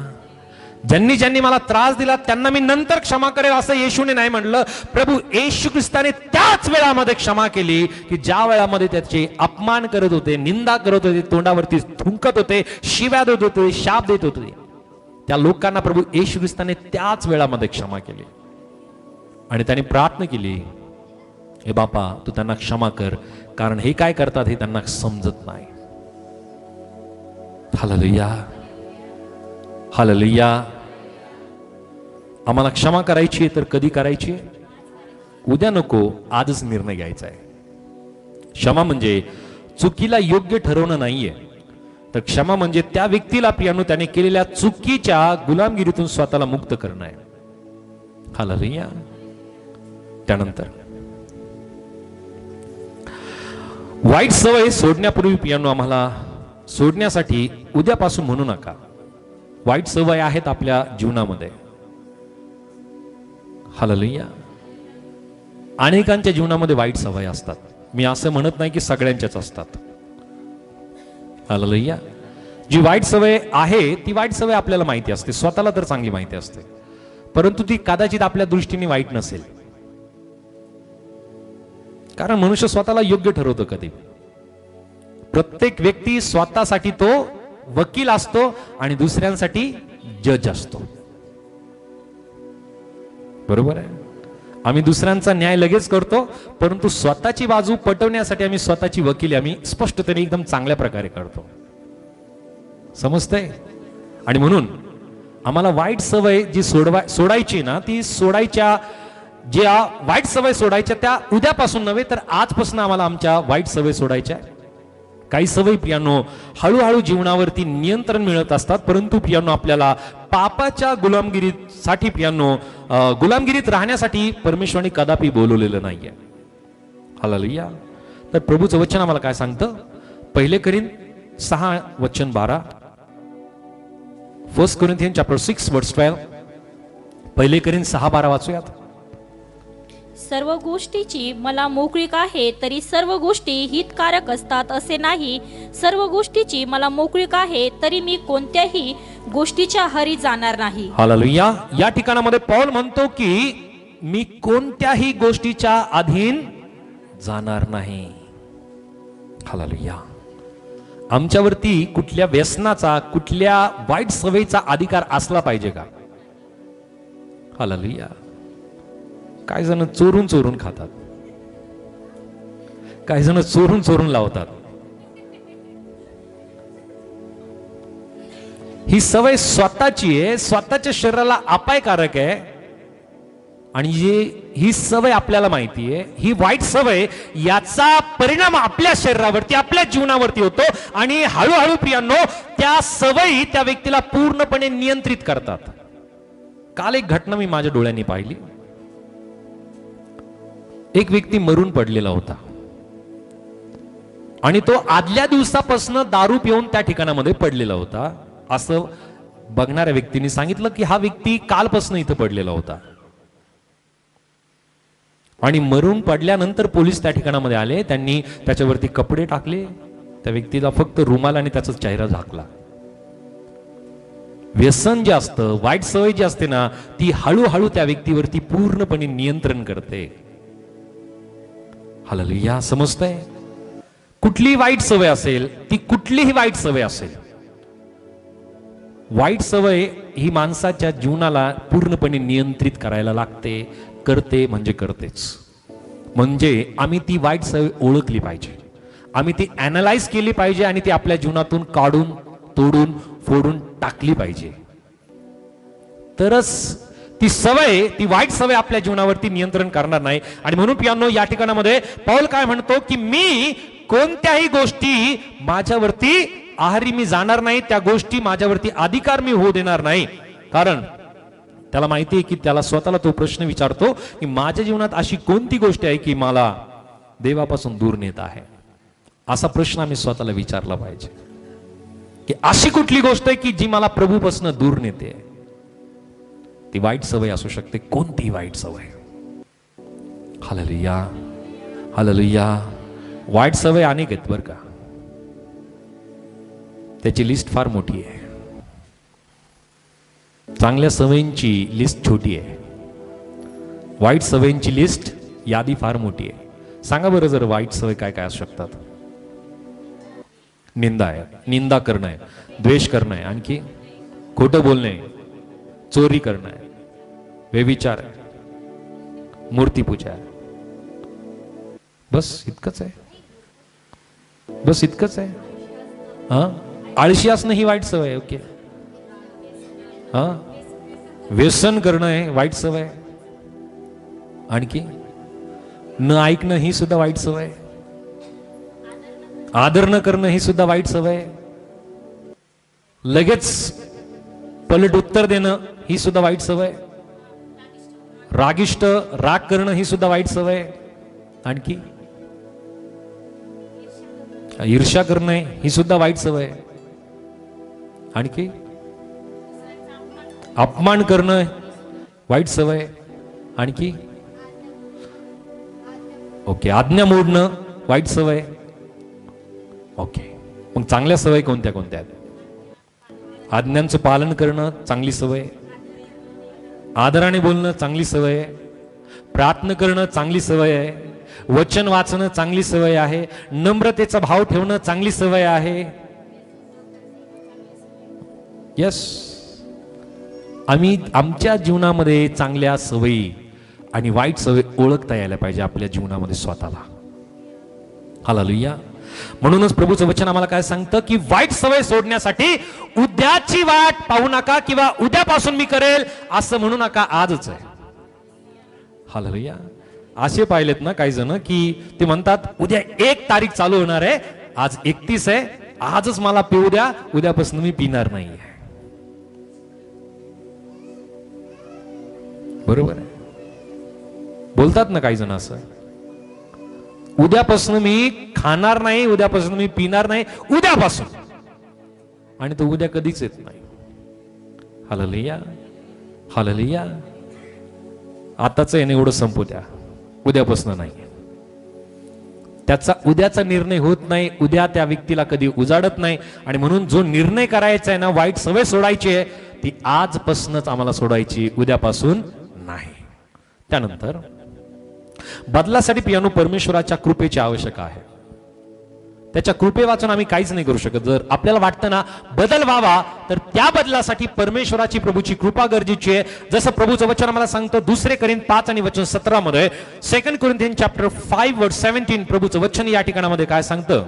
ज्यांनी ज्यांनी मला त्रास दिला त्यांना मी नंतर क्षमा करेल असं येशूने नाही म्हटलं. प्रभू येशू ख्रिस्ताने त्याच वेळामध्ये क्षमा केली की ज्या वेळामध्ये त्याचे अपमान करत होते, निंदा करत होते, तोंडावरती थुंकत होते, शिव्या देत होते, शाप देत होते, त्या लोकांना प्रभू येशू ख्रिस्ताने त्याच वेळामध्ये क्षमा केली. आणि त्याने प्रार्थना केली, हे बापा तू त्यांना क्षमा कर, कारण हे काय करतात हे त्यांना समजत नाही. हालेलुया. हालेलुया. आम्हाला क्षमा करायची आहे तर कधी करायची आहे? उद्या नको, आजच निर्णय घ्यायचा आहे. क्षमा म्हणजे चुकीला योग्य ठरवणं नाहीये, तर क्षमा म्हणजे त्या व्यक्तीला प्रियानो त्याने केलेल्या चुकीच्या गुलामगिरीतून स्वतःला मुक्त करणं आहे. हालेलुया. त्यानंतर वाईट सवय सोडण्यापूर्वी प्रियानो आम्हाला सोडण्यासाठी उद्यापासून म्हणू नका. वाईट सवय आहेत आपल्या जीवनामध्ये. हालेलुया. अनेकांच्या जीवनामध्ये वाईट सवय असतात. मी असं म्हणत नाही की सगळ्यांच्याच असतात. हालेलुया. जी वाईट सवय आहे ती वाईट सवय आपल्याला माहिती असते, स्वतःला तर चांगली माहिती असते, परंतु ती कदाचित आपल्या दृष्टीने वाईट नसेल. कारण मनुष्य स्वतःला योग्य ठरवतो कधी. प्रत्येक व्यक्ती स्वतःसाठी तो वकील असतो आणि दुसऱ्यांसाठी जज असतो. बरोबर आहे. आम्ही दुसऱ्यांचा न्याय लगेच करतो, परंतु स्वतःची बाजू पटवण्यासाठी आम्ही स्वतःची वकिली आम्ही स्पष्टतेने एकदम चांगल्या प्रकारे करतो. समजतंय? आणि म्हणून आम्हाला वाईट सवय जी सोडायची ना, ती सोडायच्या, ज्या वाईट सवय सोडायच्या त्या उद्यापासून नव्हे तर आजपासून आम्हाला आमच्या वाईट सवय सोडायच्या. काही सवयी प्रियानो हळूहळू जीवनावरती नियंत्रण मिळत असतात, परंतु प्रियानो आपल्याला पापाच्या गुलामगिरीसाठी प्रियानो गुलामगिरीत राहण्यासाठी परमेश्वराने कदापि बोलवलेलं नाहीये. हालेलुया. तर प्रभूचं वचन आम्हाला काय सांगतं? 1 Corinth 6:12. 1 Corinthians chapter 6 verse 12. 1 Corinthians 6:12 वाचूयात. सर्व गोष्टीची मला मोकळीक आहे, तरी सर्व गोष्टी हितकारक असतात असे नाही. सर्व गोष्टीची मला मोकळीक आहे, तरी मी कोणत्याही गोष्टीच्या आहारी जाणार नाही. हालेलुया. या ठिकाणामध्ये पौल म्हणतो की मी कोणत्याही गोष्टीच्या अधीन जाणार नाही. हालेलुया. आमच्यावरती कुठल्या व्यसनाचा, कुठल्या वाईट सवयीचा अधिकार असला पाहिजे का? हालेलुया. काही जण चोरून चोरून खातात, काही जण चोरून चोरून लावतात. ही सवय स्वतःची आहे, स्वतःच्या शरीराला अपायकारक आहे. आणि ही सवय आपल्याला माहिती आहे, ही वाईट सवय, याचा परिणाम आपल्या शरीरावरती, आपल्या जीवनावरती होतो. आणि हळूहळू प्रियांनो त्या सवयी त्या व्यक्तीला पूर्णपणे नियंत्रित करतात. काल एक घटना मी माझ्या डोळ्यांनी पाहिली. एक व्यक्ती मरून पडलेला होता आणि तो आदल्या दिवसापासून दारू पिऊन त्या ठिकाणामध्ये पडलेला होता. असं बघणाऱ्या व्यक्तीने सांगितलं की हा व्यक्ती कालपासून इथं पडलेला होता. आणि मरून पडल्यानंतर पोलीस त्या ठिकाणामध्ये आले. त्यांनी त्याच्यावरती कपडे टाकले, त्या व्यक्तीला फक्त रुमाल आणि त्याचा चेहरा झाकला. व्यसन जे असतं, वाईट सवय जी असते ना, ती हळूहळू त्या व्यक्तीवरती पूर्णपणे नियंत्रण करते. हालेलुया. समजतंय? कुठलीही वाईट सवय असेल, ती कुठलीही वाईट सवय असेल, वाईट सवय ही माणसाच्या जीवनाला पूर्णपणे नियंत्रित करायला लागते, करते म्हणजे करतेच. म्हणजे आम्ही ती वाईट सवय ओळखली पाहिजे, आम्ही ती अॅनालाइज केली पाहिजे आणि ती आपल्या जीवनातून काढून तोडून फोडून टाकली पाहिजे. तरच ती सवय, ती वाईट सवय आपल्या जीवनावरती नियंत्रण करणार नाही. आणि म्हणून प्रियांनो, या ठिकाणामध्ये पौल काय म्हणतो की मी कोणत्याही गोष्टी माझ्यावरती आहारी मी जाणार नाही, त्या गोष्टी माझ्यावरती अधिकार मी होऊ देणार नाही. कारण त्याला माहिती आहे की त्याला स्वतःला तो प्रश्न विचारतो की माझ्या जीवनात अशी कोणती गोष्ट आहे की मला देवापासून दूर नेत आहे. असा प्रश्न आम्ही स्वतःला विचारला पाहिजे की अशी कुठली गोष्ट आहे की जी मला प्रभूपासून दूर नेते. ती वाईट सवय असू शकते, कोणतीही वाईट सवय. Hallelujah, hallelujah. वाईट सवय अनेक आहेत बरं का, त्याची लिस्ट फार मोठी आहे. चांगल्या सवयींची लिस्ट छोटी आहे, वाईट सवयींची लिस्ट यादी फार मोठी आहे. सांगा बरं जर वाईट सवय काय काय असू शकतात. निंदा आहे, निंदा करणं आहे, द्वेष करणं आहे, आणखी खोटं बोलणं आहे, चोरी करणं आहे, व्यभिचार आहे, मूर्तीपूजा आहे. बस इतकंच आहे, बस इतकंच आहे. हा, आळशी असणं ही वाईट सवय आहे. ओके. हा, व्यसन करणं आहे वाईट सवय. आणखी न ऐकणं ही सुद्धा वाईट सवय. आदर न करणं ही सुद्धा वाईट सवय. लगेच पलट उत्तर देणं ही सुद्धा वाईट सवय. रागिष्ट राग करणं ही सुद्धा वाईट सवय. आणखी ईर्ष्या करणं ही सुद्धा वाईट सवय. आणखी अपमान करणं वाईट सवय. आणखी ओके, आज्ञा मोडणं वाईट सवय. ओके, मग चांगल्या सवय कोणत्या कोणत्या आहेत? आज्ञांचं पालन करणं चांगली सवय, आदराने बोलणं चांगली सवय आहे, प्रार्थना करणं चांगली सवय आहे, वचन वाचणं चांगली सवय आहे, नम्रतेचा भाव ठेवणं चांगली सवय आहे. यस, आम्ही आमच्या जीवनामध्ये चांगल्या सवयी आणि वाईट सवय ओळखता यायला पाहिजे आपल्या जीवनामध्ये स्वतःला. हालेलुया. म्हणूनच प्रभूचं वचन आम्हाला काय सांगतं की वाईट सवय सोडण्यासाठी उद्याची वाट पाहू नका किंवा उद्यापासून मी करेल असं म्हणू नका, आजच आहे. हालेलुया. असे पाहिलेत ना काही जण की ते म्हणतात उद्या 1 तारीख चालू होणार आहे, आज 31 आहे, आजच मला पिऊ द्या, उद्यापासून मी पिणार नाही. बरोबर आहे, बोलतात ना काही जण असं, उद्यापासून मी खाणार नाही, उद्यापासून मी पिणार नाही, उद्यापासून. आणि तो उद्या कधीच येत नाही. Hallelujah, hallelujah. आताच येणं एवढं संपू द्या, उद्यापासून नाही. त्याचा उद्याचा निर्णय होत नाही, उद्या त्या व्यक्तीला कधी उजाडत नाही. आणि म्हणून जो निर्णय करायचा आहे ना, वाईट सवय सोडायची आहे, ती आजपासूनच आम्हाला सोडायची, उद्यापासून नाही. त्यानंतर बदलासाठी पियानो परमेश्वराच्या कृपेची आवश्यक आहे. त्याच्या कृपे वाचून आम्ही काहीच नाही करू शकत. जर आपल्याला वाटतं ना बदल व्हावा, तर त्या बदलासाठी परमेश्वराची प्रभूची कृपा गरजेची आहे. जसं प्रभूचं वचन आम्हाला सांगतं 2 कोरिंथ 5 आणि वचन 17 मध्ये, 2 कोरिंथियन चॅप्टर 5 वर्स 17 प्रभूचं वचन या ठिकाणामध्ये काय सांगतं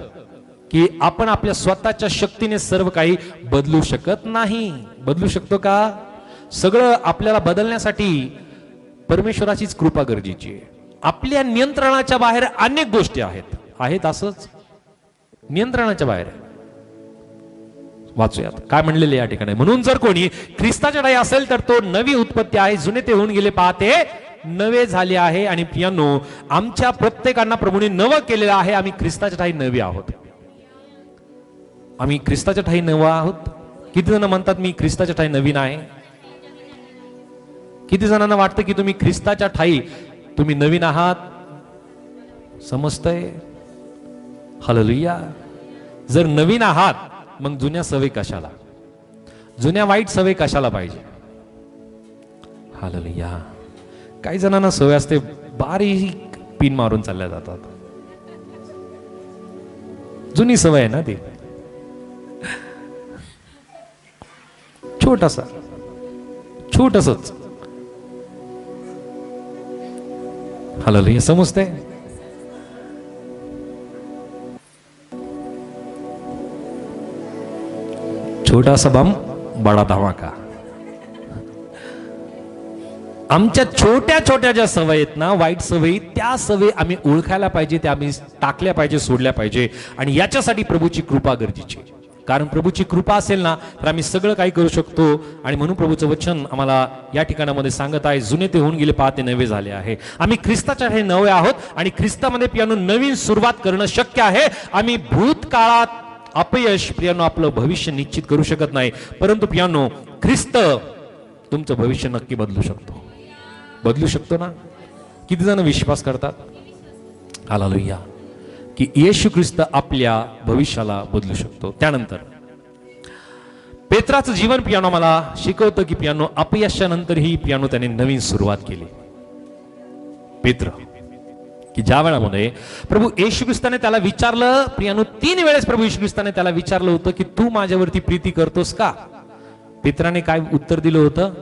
की आपण आपल्या स्वतःच्या शक्तीने सर्व काही बदलू शकत नाही. बदलू शकतो का? सगळं आपल्याला बदलण्यासाठी परमेश्वराचीच कृपा गरजेची आहे. आपल्या नियंत्रणाच्या बाहेर अनेक गोष्टी आहेत असंच नियंत्रणाच्या बाहेर. वाचूयात काय म्हणलेले या ठिकाणी. म्हणून जर कोणी ख्रिस्ताच्या ठाई असेल तर तो नवी उत्पत्ती आहे, जुने ते होऊन गेले पाहते नवे झाले आहे. आणि प्रियांनो, आमच्या प्रत्येकांना प्रभूने नवं केलेलं आहे. आम्ही ख्रिस्ताच्या ठाई नवे आहोत. आम्ही ख्रिस्ताच्या ठाई नवं आहोत. किती जण म्हणतात मी ख्रिस्ताच्या ठाई नवीन आहे? किती जणांना वाटतं की तुम्ही ख्रिस्ताच्या ठाई तुम्ही नवीन आहात? समजतंय? हालेलुया. जर नवीन आहात मग जुन्या सवय कशाला, जुन्या वाईट सवय कशाला पाहिजे? हालेलुया. काही जणांना सवय असते बारीक पिन मारून चालल्या जातात. जुनी सवय आहे ना ती, छोटसच हालेलुया. समजते? छोटा सा बम बडा धमाका. आमच्या छोट्या छोट्या ज्या सवयी आहेत ना, वाईट सवयी, त्या सवयी आम्ही ओळखायला पाहिजे, त्या आम्ही टाकल्या पाहिजे, सोडल्या पाहिजे. आणि याच्यासाठी प्रभूची कृपा गरजेची आहे. कारण प्रभूची कृपा असेल ना तर आम्ही सगळं काही करू शकतो. आणि म्हणून प्रभूचं वचन आम्हाला या ठिकाणामध्ये सांगत आहे, जुने ते होऊन गेले पाहते नवे झाले आहे. आम्ही ख्रिस्ताच्या हे नवे आहोत आणि ख्रिस्तामध्ये प्रियानो नवीन सुरुवात करणं शक्य आहे. आम्ही भूतकाळात अपयश प्रियानो आपलं भविष्य निश्चित करू शकत नाही, परंतु प्रियानो ख्रिस्त तुमचं भविष्य नक्की बदलू शकतो. बदलू शकतो ना? किती जण विश्वास करतात? हालेलुया. की येशू ख्रिस्त आपल्या भविष्याला बदलू शकतो. त्यानंतर पेत्राचं जीवन पियानो मला शिकवतं की पियानो अपयशानंतरही पियानो त्याने नवीन सुरुवात केली. पेत्र की ज्या वेळामध्ये प्रभू येशू ख्रिस्ताने त्याला विचारलं, प्रियानो 3 वेळेस प्रभू येशू ख्रिस्ताने त्याला विचारलं होतं की तू माझ्यावरती प्रीती करतोस का? पेत्राने काय उत्तर दिलं होतं?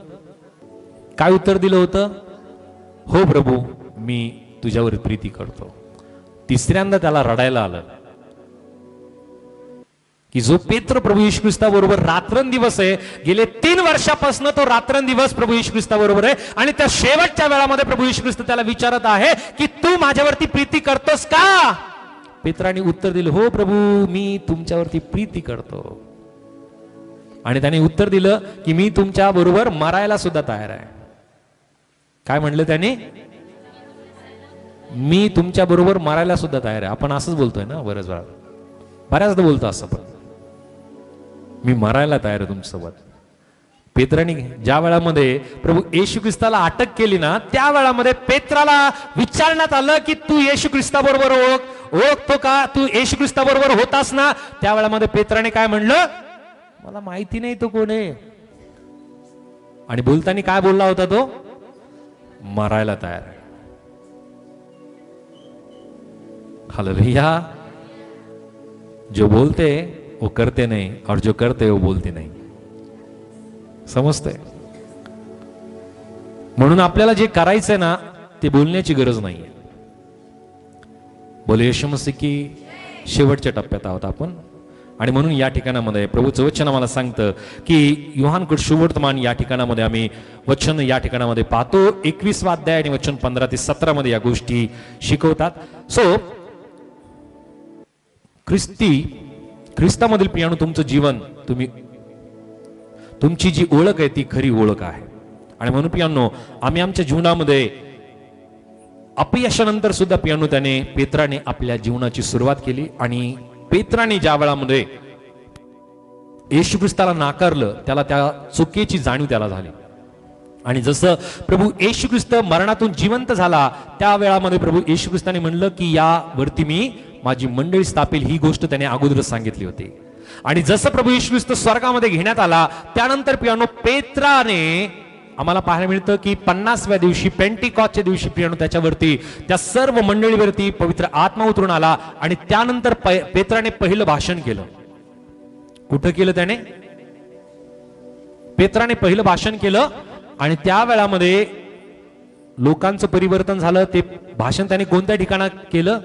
काय उत्तर दिलं होतं? हो प्रभू, मी तुझ्यावर प्रीती करतो. तिसऱ्यांदा त्याला रडायला आलं की जो पेत्र प्रभू येशू ख्रिस्ताबरोबर रात्रंदिवस आहे, गेले 3 वर्षापासून तो रात्रंदिवस प्रभू येशू ख्रिस्ताबरोबर आहे, आणि त्या शेवटच्या वेळामध्ये प्रभू येशू ख्रिस्त त्याला विचारत आहे की तू माझ्यावरती प्रीती करतोस का? पेत्राने उत्तर दिलं, हो प्रभू, मी तुमच्यावरती प्रीती करतो. आणि त्याने उत्तर दिलं की मी तुमच्या बरोबर मरायला सुद्धा तयार आहे. काय म्हणलं त्याने? मी तुमच्या बरोबर मरायला सुद्धा तयार आहे. आपण असंच बोलतोय ना बऱ्याच वेळा, बऱ्याचदा बोलतो असं, पण मी मरायला तयार आहे तुमच्यासोबत. पेत्राने ज्या वेळामध्ये प्रभू येशू ख्रिस्ताला अटक केली ना, त्या वेळामध्ये पेत्राला विचारण्यात आलं की तू येशू ख्रिस्ताबरोबर ओळखतो का? तू येशू ख्रिस्ताबरोबर होतास ना? त्या वेळामध्ये पेत्राने काय म्हणलं? मला माहिती नाही तो कोण आहे. आणि बोलताना काय बोलला होता तो? मरायला तयार आहे. हालेलुया. जो बोलते वो करते नहीं और जो करते वो बोलते नहीं. समजते? म्हणून आपल्याला जे करायचंय ना ते बोलण्याची गरज नाहीये. बोले येशू मसीह की शेवटच्या टप्प्यात आहोत आपण. आणि म्हणून या ठिकाणामध्ये प्रभूचं वचन आम्हाला सांगतं की योहान सुवर्तमान या ठिकाणामध्ये आम्ही वचन या ठिकाणामध्ये पाहतो. 21 अध्याय आणि वचन 15 ते 17 मध्ये या गोष्टी शिकवतात. सो ख्रिस्तामधील प्रियानो तुमचं जीवन, तुमची जी ओळख आहे ती खरी ओळख आहे. आणि म्हणून प्रियानो आम्ही आमच्या जीवनामध्ये अपयशानंतर सुद्धा प्रियानो पेत्राने आपल्या जीवनाची सुरुवात केली. आणि पेत्राने ज्या वेळामध्ये येशू ख्रिस्ताला नाकारलं, त्याला त्या चुकीची जाणीव त्याला झाली. आणि जसं प्रभू येशू ख्रिस्त मरणातून जिवंत झाला, त्या वेळामध्ये प्रभू येशू ख्रिस्ताने म्हणलं की यावरती मी माझी मंडळी स्थापेल. ही गोष्ट त्याने अगोदरच सांगितली होती. आणि जसं प्रभू येशू ख्रिस्त स्वर्गामध्ये घेण्यात आला, त्यानंतर प्रियानो पेत्राने आम्हाला पाहायला मिळतं की 50व्या दिवशी, पेंटिकॉस्टच्या दिवशी प्रियानो त्याच्यावरती, त्या सर्व मंडळीवरती पवित्र आत्मा उतरून आला. आणि त्यानंतर पेत्राने पहिलं भाषण केलं. कुठं केलं त्याने? पेत्राने पहिलं भाषण केलं. आणि त्या वेळामध्ये लोकांचं परिवर्तन झालं. ते भाषण त्याने कोणत्या ठिकाणात केलं?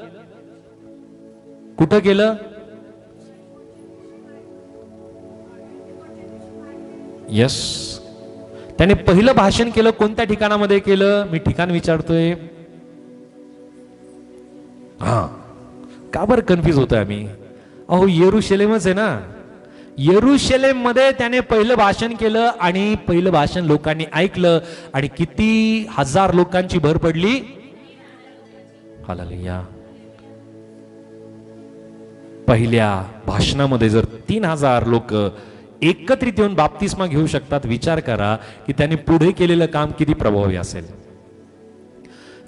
कुठं केलं? यस, त्याने पहिलं भाषण केलं. कोणत्या ठिकाणामध्ये केलं? मी ठिकाण विचारतोय. का बरं कन्फ्युज होतोय आम्ही? अहो, येरुशलेमच आहे ना. येरुशलेम मध्ये त्याने पहिलं भाषण केलं आणि पहिलं भाषण लोकांनी ऐकलं. आणि किती हजार लोकांची भर पडली. हालेलुया. पहिल्या भाषणामध्ये जर 3000 लोक एकत्रित येऊन बाप्तिस्मा घेऊ शकतात, विचार करा की त्याने पुढे केलेलं काम किती प्रभावी असेल.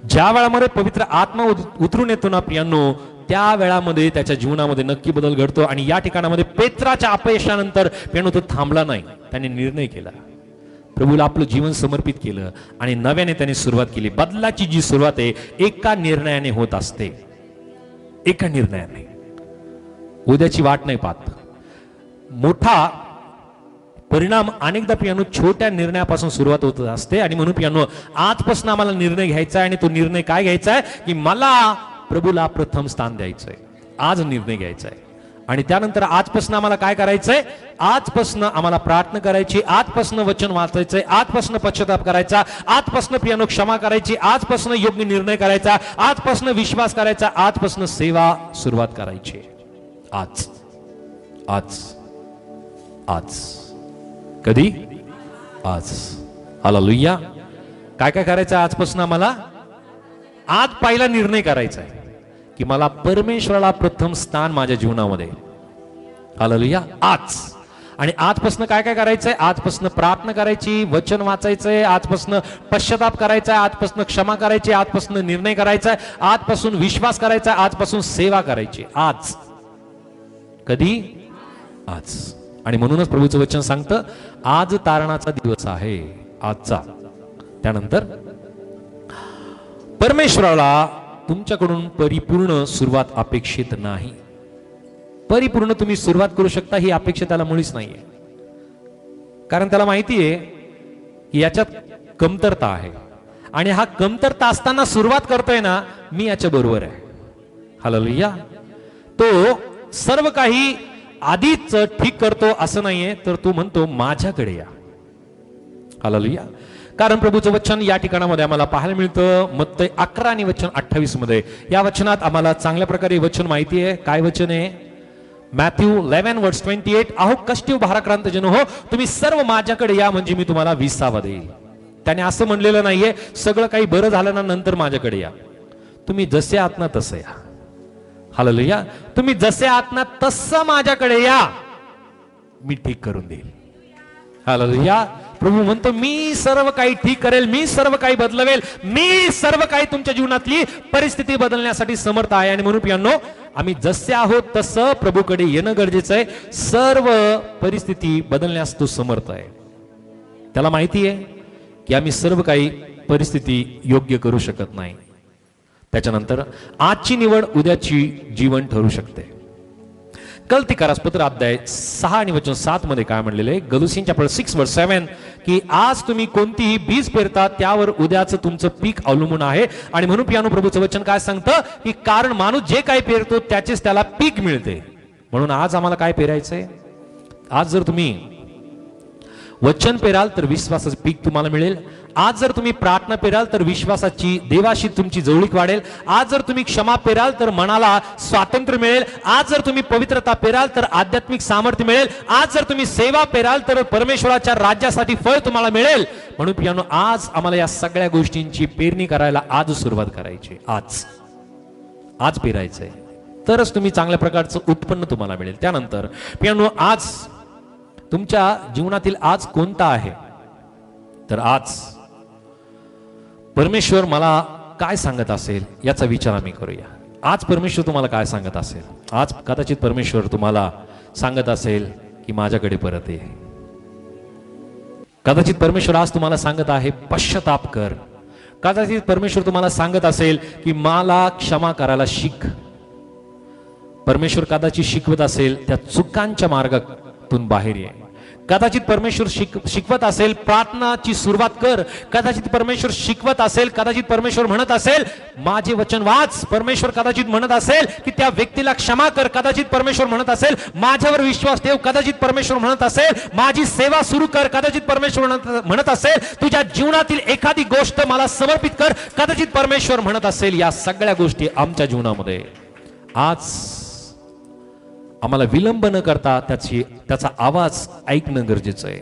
ज्या वेळामध्ये पवित्र आत्मा उतरून येतो ना प्रियांनो, त्या वेळामध्ये त्याच्या जीवनामध्ये नक्की बदल घडतो. आणि या ठिकाणामध्ये पेत्राच्या अपयशानंतर प्रियांनो तो थांबला नाही. त्याने निर्णय केला, प्रभूला आपलं जीवन समर्पित केलं आणि नव्याने त्याने सुरुवात केली. बदलाची जी सुरुवात आहे एका निर्णयाने होत असते. एका निर्णयाने. उद्याची वाट नाही पाहत. मोठा परिणाम अनेकदा पियानो छोट्या निर्णयापासून सुरुवात होत असते. आणि म्हणून पियानो आजपासून आम्हाला निर्णय घ्यायचा आहे. आणि तो निर्णय काय घ्यायचा आहे की मला प्रभूला प्रथम स्थान द्यायचंय. आज निर्णय घ्यायचा आहे. आणि त्यानंतर आजपासून आम्हाला काय करायचंय, आजपासून आम्हाला प्रार्थना करायची, आजपासून वचन वाचायचंय, आजपासून पश्चाताप करायचा, आजपासून पियानो क्षमा करायची, आजपासून योग्य निर्णय करायचा, आजपासून विश्वास करायचा, आजपासून सेवा सुरुवात करायची. आज आज आज कधी आज. हालेलुया. काय काय करायचं आजपासून आम्हाला, आज पहिला निर्णय करायचा आहे की मला परमेश्वराला प्रथम स्थान माझ्या जीवनामध्ये. हालेलुया. आज. आणि आजपासून काय काय करायचंय, आजपासून प्रार्थना करायची, वचन वाचायचंय, आजपासून पश्चाताप करायचा, आजपासून क्षमा करायची, आजपासून निर्णय करायचा, आजपासून विश्वास करायचा, आजपासून सेवा करायची. आज कधी आज. आणि म्हणूनच प्रभूचं वचन सांगतं आज तारणाचा दिवस आहे, आजचा. त्यानंतर परमेश्वराला तुमच्याकडून परिपूर्ण सुरुवात अपेक्षित नाही. परिपूर्ण तुम्ही सुरुवात करू शकता ही अपेक्षा त्याला मुळीच नाहीये. कारण त्याला माहितीये की याच्यात कमतरता आहे. आणि हा कमतरता असताना सुरुवात करतोय ना, मी याच्या बरोबर आहे. हालेलुया. तो सर्व काही आधीच ठीक करतो असं नाहीये, तर तो म्हणतो माझ्याकडे या. हालेलुया. कारण प्रभूचं वचन या ठिकाणामध्ये आम्हाला पाहायला मिळतं मत्ती 11 आणि वचन 28 मध्ये. या वचनात आम्हाला चांगल्या प्रकारे वचन माहिती आहे. काय वचन आहे, मॅथ्यू 11:28. अहो कष्टी भाराक्रांत जन हो, तुम्ही सर्व माझ्याकडे या म्हणजे मी तुम्हाला विसावा देईल. त्याने असं म्हणलेलं नाहीये सगळं काही बरं झालं ना नंतर माझ्याकडे या. तुम्ही जसे आहात ना तसं या. हालेलुया. तुम्ही जसे आहात ना तसं माझ्याकडे या, मी ठीक करून देईल. हालेलुया. प्रभू म्हणतो मी सर्व काही ठीक करेल, मी सर्व काही बदलवेल, मी सर्व काही तुमच्या जीवनातली परिस्थिती बदलण्यासाठी समर्थ आहे. आणि म्हणून पियानो आम्ही जसे आहोत तसं प्रभूकडे येणं गरजेचं आहे. सर्व परिस्थिती बदलण्यास तो समर्थ आहे. त्याला माहिती आहे की आम्ही सर्व काही परिस्थिती योग्य करू शकत नाही. त्याच्यानंतर आजची निवड उद्याची जीवन ठरू शकते. गलतीकारास पत्र अध्याय 6 आणि वचन 7 मध्ये काय म्हणलेले, गलुसियन चॅप्टर 6:7 की आज तुम्ही कोणतीही बीज पेरता त्यावर उद्याचं तुमचं पीक अवलंबून आहे. आणि म्हणून पियानो प्रभूचं वचन काय सांगतं की कारण माणूस जे काही पेरतो त्याचेच त्याला पीक मिळते. म्हणून आज आम्हाला काय पेरायचंय, आज जर तुम्ही वचन पेराल तर विश्वासाचं पीक तुम्हाला मिळेल. आज जर तुम्ही प्रार्थना पेराल तर विश्वासाची देवाशी तुमची जवळीक वाढेल. आज जर तुम्ही क्षमा पेराल तर मनाला स्वातंत्र्य मिळेल. आज जर तुम्ही पवित्रता पेराल तर आध्यात्मिक सामर्थ्य मिळेल. आज जर तुम्ही सेवा पेराल तर परमेश्वराच्या राज्यासाठी फळ तुम्हाला मिळेल. म्हणून पियानो आज आम्हाला या सगळ्या गोष्टींची पेरणी करायला आज सुरुवात करायची. आज पेरायचंय तरच तुम्ही चांगल्या प्रकारचं उत्पन्न तुम्हाला मिळेल. त्यानंतर पियानो आज तुमच्या जीवनातील आज कोणता आहे, तर आज परमेश्वर मला काय सांगत असेल याचा विचार आम्ही करूया. आज परमेश्वर तुम्हाला काय सांगत असेल. आज कदाचित परमेश्वर तुम्हाला सांगत असेल की माझ्याकडे परत ये. कदाचित परमेश्वर आज तुम्हाला सांगत आहे पश्चाताप कर. कदाचित परमेश्वर तुम्हाला सांगत असेल की मला क्षमा करायला शिक. परमेश्वर कदाचित शिकवत असेल त्या चुकांच्या मार्गातून बाहेर ये. कदाचित परमेश्वर शिकवत असेल प्रार्थनाची सुरुवात कर. कदाचित परमेश्वर शिकवत असेल, कदाचित परमेश्वर म्हणत असेल माझे वचन वाच. परमेश्वर कदाचित म्हणत असेल की त्या व्यक्तीला क्षमा कर. कदाचित परमेश्वर म्हणत असेल माझ्यावर विश्वास ठेव. कदाचित परमेश्वर म्हणत असेल माझी सेवा सुरू कर. कदाचित परमेश्वर म्हणत असेल तुझ्या जीवनातील एखादी गोष्ट मला समर्पित कर. कदाचित परमेश्वर म्हणत असेल या सगळ्या गोष्टी आमच्या जीवनामध्ये आज आम्हाला विलंब न करता त्याचा आवाज ऐकणं गरजेचं आहे.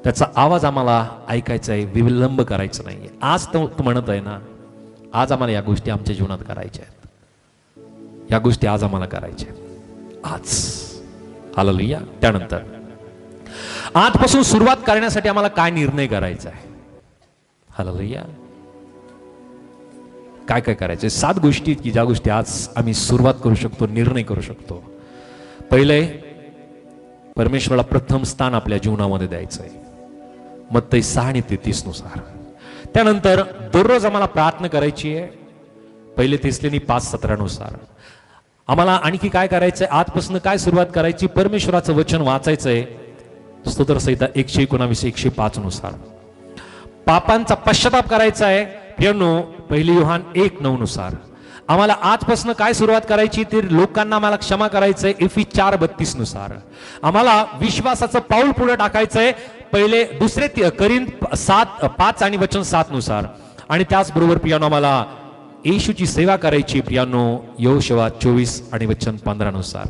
त्याचा आवाज आम्हाला ऐकायचा आहे, विलंब करायचं नाहीये. आज तो म्हणत आहे ना, आज आम्हाला या गोष्टी आमच्या जीवनात करायच्या आहेत. या गोष्टी आज आम्हाला करायच्या आहेत. आज हालेलुया. त्यानंतर आजपासून सुरुवात करण्यासाठी आम्हाला काय निर्णय करायचा आहे. हालेलुया. काय काय करायचे, 7 गोष्टी की ज्या गोष्टी आज आम्ही सुरुवात करू शकतो, निर्णय करू शकतो. पहिले परमेश्वराला प्रथम स्थान आपल्या जीवनामध्ये द्यायचंय, मत्ती 6:33 नुसार. त्यानंतर दररोज आम्हाला प्रार्थना करायची आहे, पहिले तेसलेनी 5:17 नुसार. आम्हाला आणखी काय करायचंय, आजपासून काय सुरुवात करायची, परमेश्वराचं वचन वाचायचंय. स्तोत्रसंहिता 119 105 नुसार पापांचा पश्चाताप करायचा आहे प्रियांनो. पहिली योहान 1:9 नुसार आम्हाला आजपासून काय सुरुवात करायची तर लोकांना आम्हाला क्षमा करायचंय. एफी 4:32 नुसार आम्हाला विश्वासाचं पाऊल पुढे टाकायचंय. पहिले दुसरे करिंथ 7:5 आणि वचन 7 नुसार. आणि त्याचबरोबर प्रियांनो आम्हाला येशूची सेवा करायची प्रियांनो. यहोशुआ 24 आणि वचन 15 नुसार.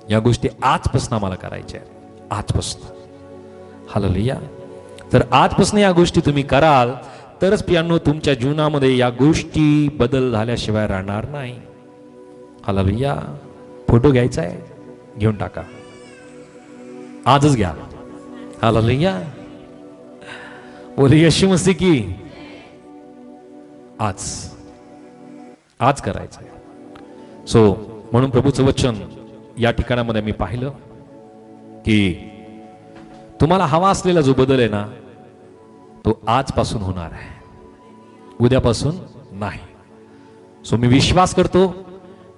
या गोष्टी आजपासून आम्हाला करायच्या आहेत. आजपासून. हालेलुया. तर आजपासून या गोष्टी तुम्ही कराल तरच प्रियांनो तुमच्या जीवनामध्ये या गोष्टी बदल झाल्याशिवाय राहणार नाही. हालेलुया. फोटो घ्यायचा आहे घेऊन टाका. आजच घ्या. हालेलुया. बोले येशू मसीह की आज करायचं आहे. सो म्हणून प्रभूचं वचन या ठिकाणामध्ये मी पाहिलं की तुम्हाला हवा असलेला जो बदल आहे ना तो आजपासून होणार आहे, उद्यापासून नाही. सो मी विश्वास करतो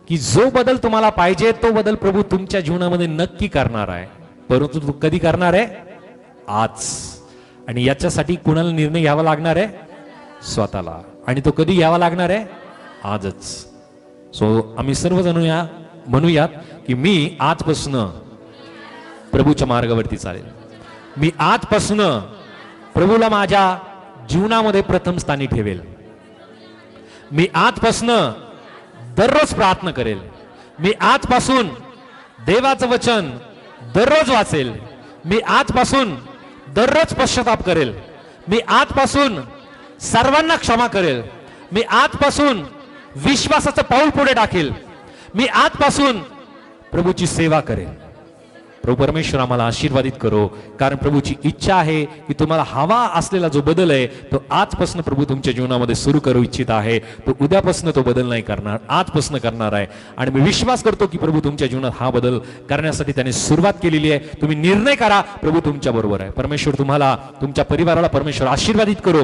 की जो बदल तुम्हाला पाहिजे तो बदल प्रभू तुमच्या जीवनामध्ये नक्की करणार आहे. परंतु तो कधी करणार आहे? आज. आणि याच्यासाठी कुणाला निर्णय घ्यावा लागणार आहे? स्वतःला. आणि तो कधी घ्यावा लागणार आहे? आजच. सो आम्ही सर्वजण म्हणूयात की मी आजपासून प्रभूच्या मार्गावरती चालेल. मी आजपासून प्रभूला माझ्या जीवनामध्ये प्रथम स्थानी ठेवेल. मी आजपासून दररोज प्रार्थना करेल. मी आजपासून देवाचं वचन दररोज वाचेल. मी आजपासून दररोज पश्चाताप करेल. मी आजपासून सर्वांना क्षमा करेल. मी आजपासून विश्वासाचं पाऊल पुढे टाकेल. मी आजपासून प्रभूची सेवा करेल. प्रभू परमेश्वर आम्हाला आशीर्वादित करो. कारण प्रभूची इच्छा आहे की तुम्हाला हवा असलेला जो बदल आहे तो आजपासून प्रभू तुमच्या जीवनामध्ये सुरू करू इच्छित आहे. तो उद्यापासून तो बदल नाही करणार, आजपासून करणार आहे. आणि मी विश्वास करतो की प्रभू तुमच्या जीवनात हा बदल करण्यासाठी त्याने सुरुवात केलेली आहे. तुम्ही निर्णय करा, प्रभू तुमच्या बरोबर आहे. परमेश्वर तुम्हाला, तुमच्या परिवाराला परमेश्वर आशीर्वादित करो.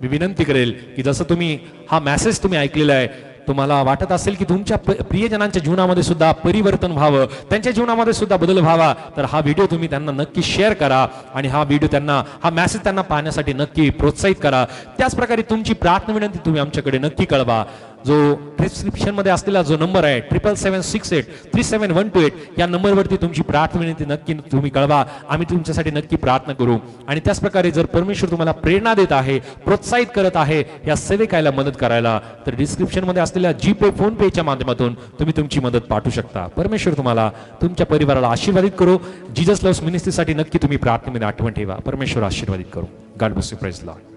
मी विनंती करेल की जसं तुम्ही हा मेसेज तुम्ही ऐकलेला आहे, तुम्हाला वाटत असेल की तुमच्या प्रियजनांच्या जीवनामध्ये सुद्धा परिवर्तन व्हावं, त्यांच्या जीवनामध्ये सुद्धा बदल व्हावा, तर हा व्हिडिओ तुम्ही त्यांना नक्की शेअर करा. आणि हा व्हिडिओ त्यांना, हा मेसेज त्यांना पाहण्यासाठी नक्की प्रोत्साहित करा. त्याच प्रकारे तुमची प्रार्थना विनंती तुम्ही आमच्याकडे नक्की कळवा. जो डिस्क्रिप्शन मध्ये असलेला जो नंबर आहे 77768373128 या नंबरवरती तुमची प्रार्थना विनंती नक्की तुम्ही कळवा. आम्ही तुमच्यासाठी नक्की प्रार्थना करू. आणि त्याच प्रकारे जर परमेश्वर तुम्हाला प्रेरणा देत आहे, प्रोत्साहित करत आहे या सेवेकायला मदत करायला, तर डिस्क्रिप्शन मध्ये असलेल्या जीपे, फोन पेच्या माध्यमातून तुम्ही तुमची मदत पाठवू शकता. परमेश्वर तुम्हाला, तुमच्या परिवाराला आशीर्वादित करो. जीजस लव्स मिनिस्ट्रीसाठी नक्की तुम्ही प्रार्थनेमध्ये आठवण ठेवा. परमेश्वर आशीर्वादित करो. God bless you. Praise the Lord.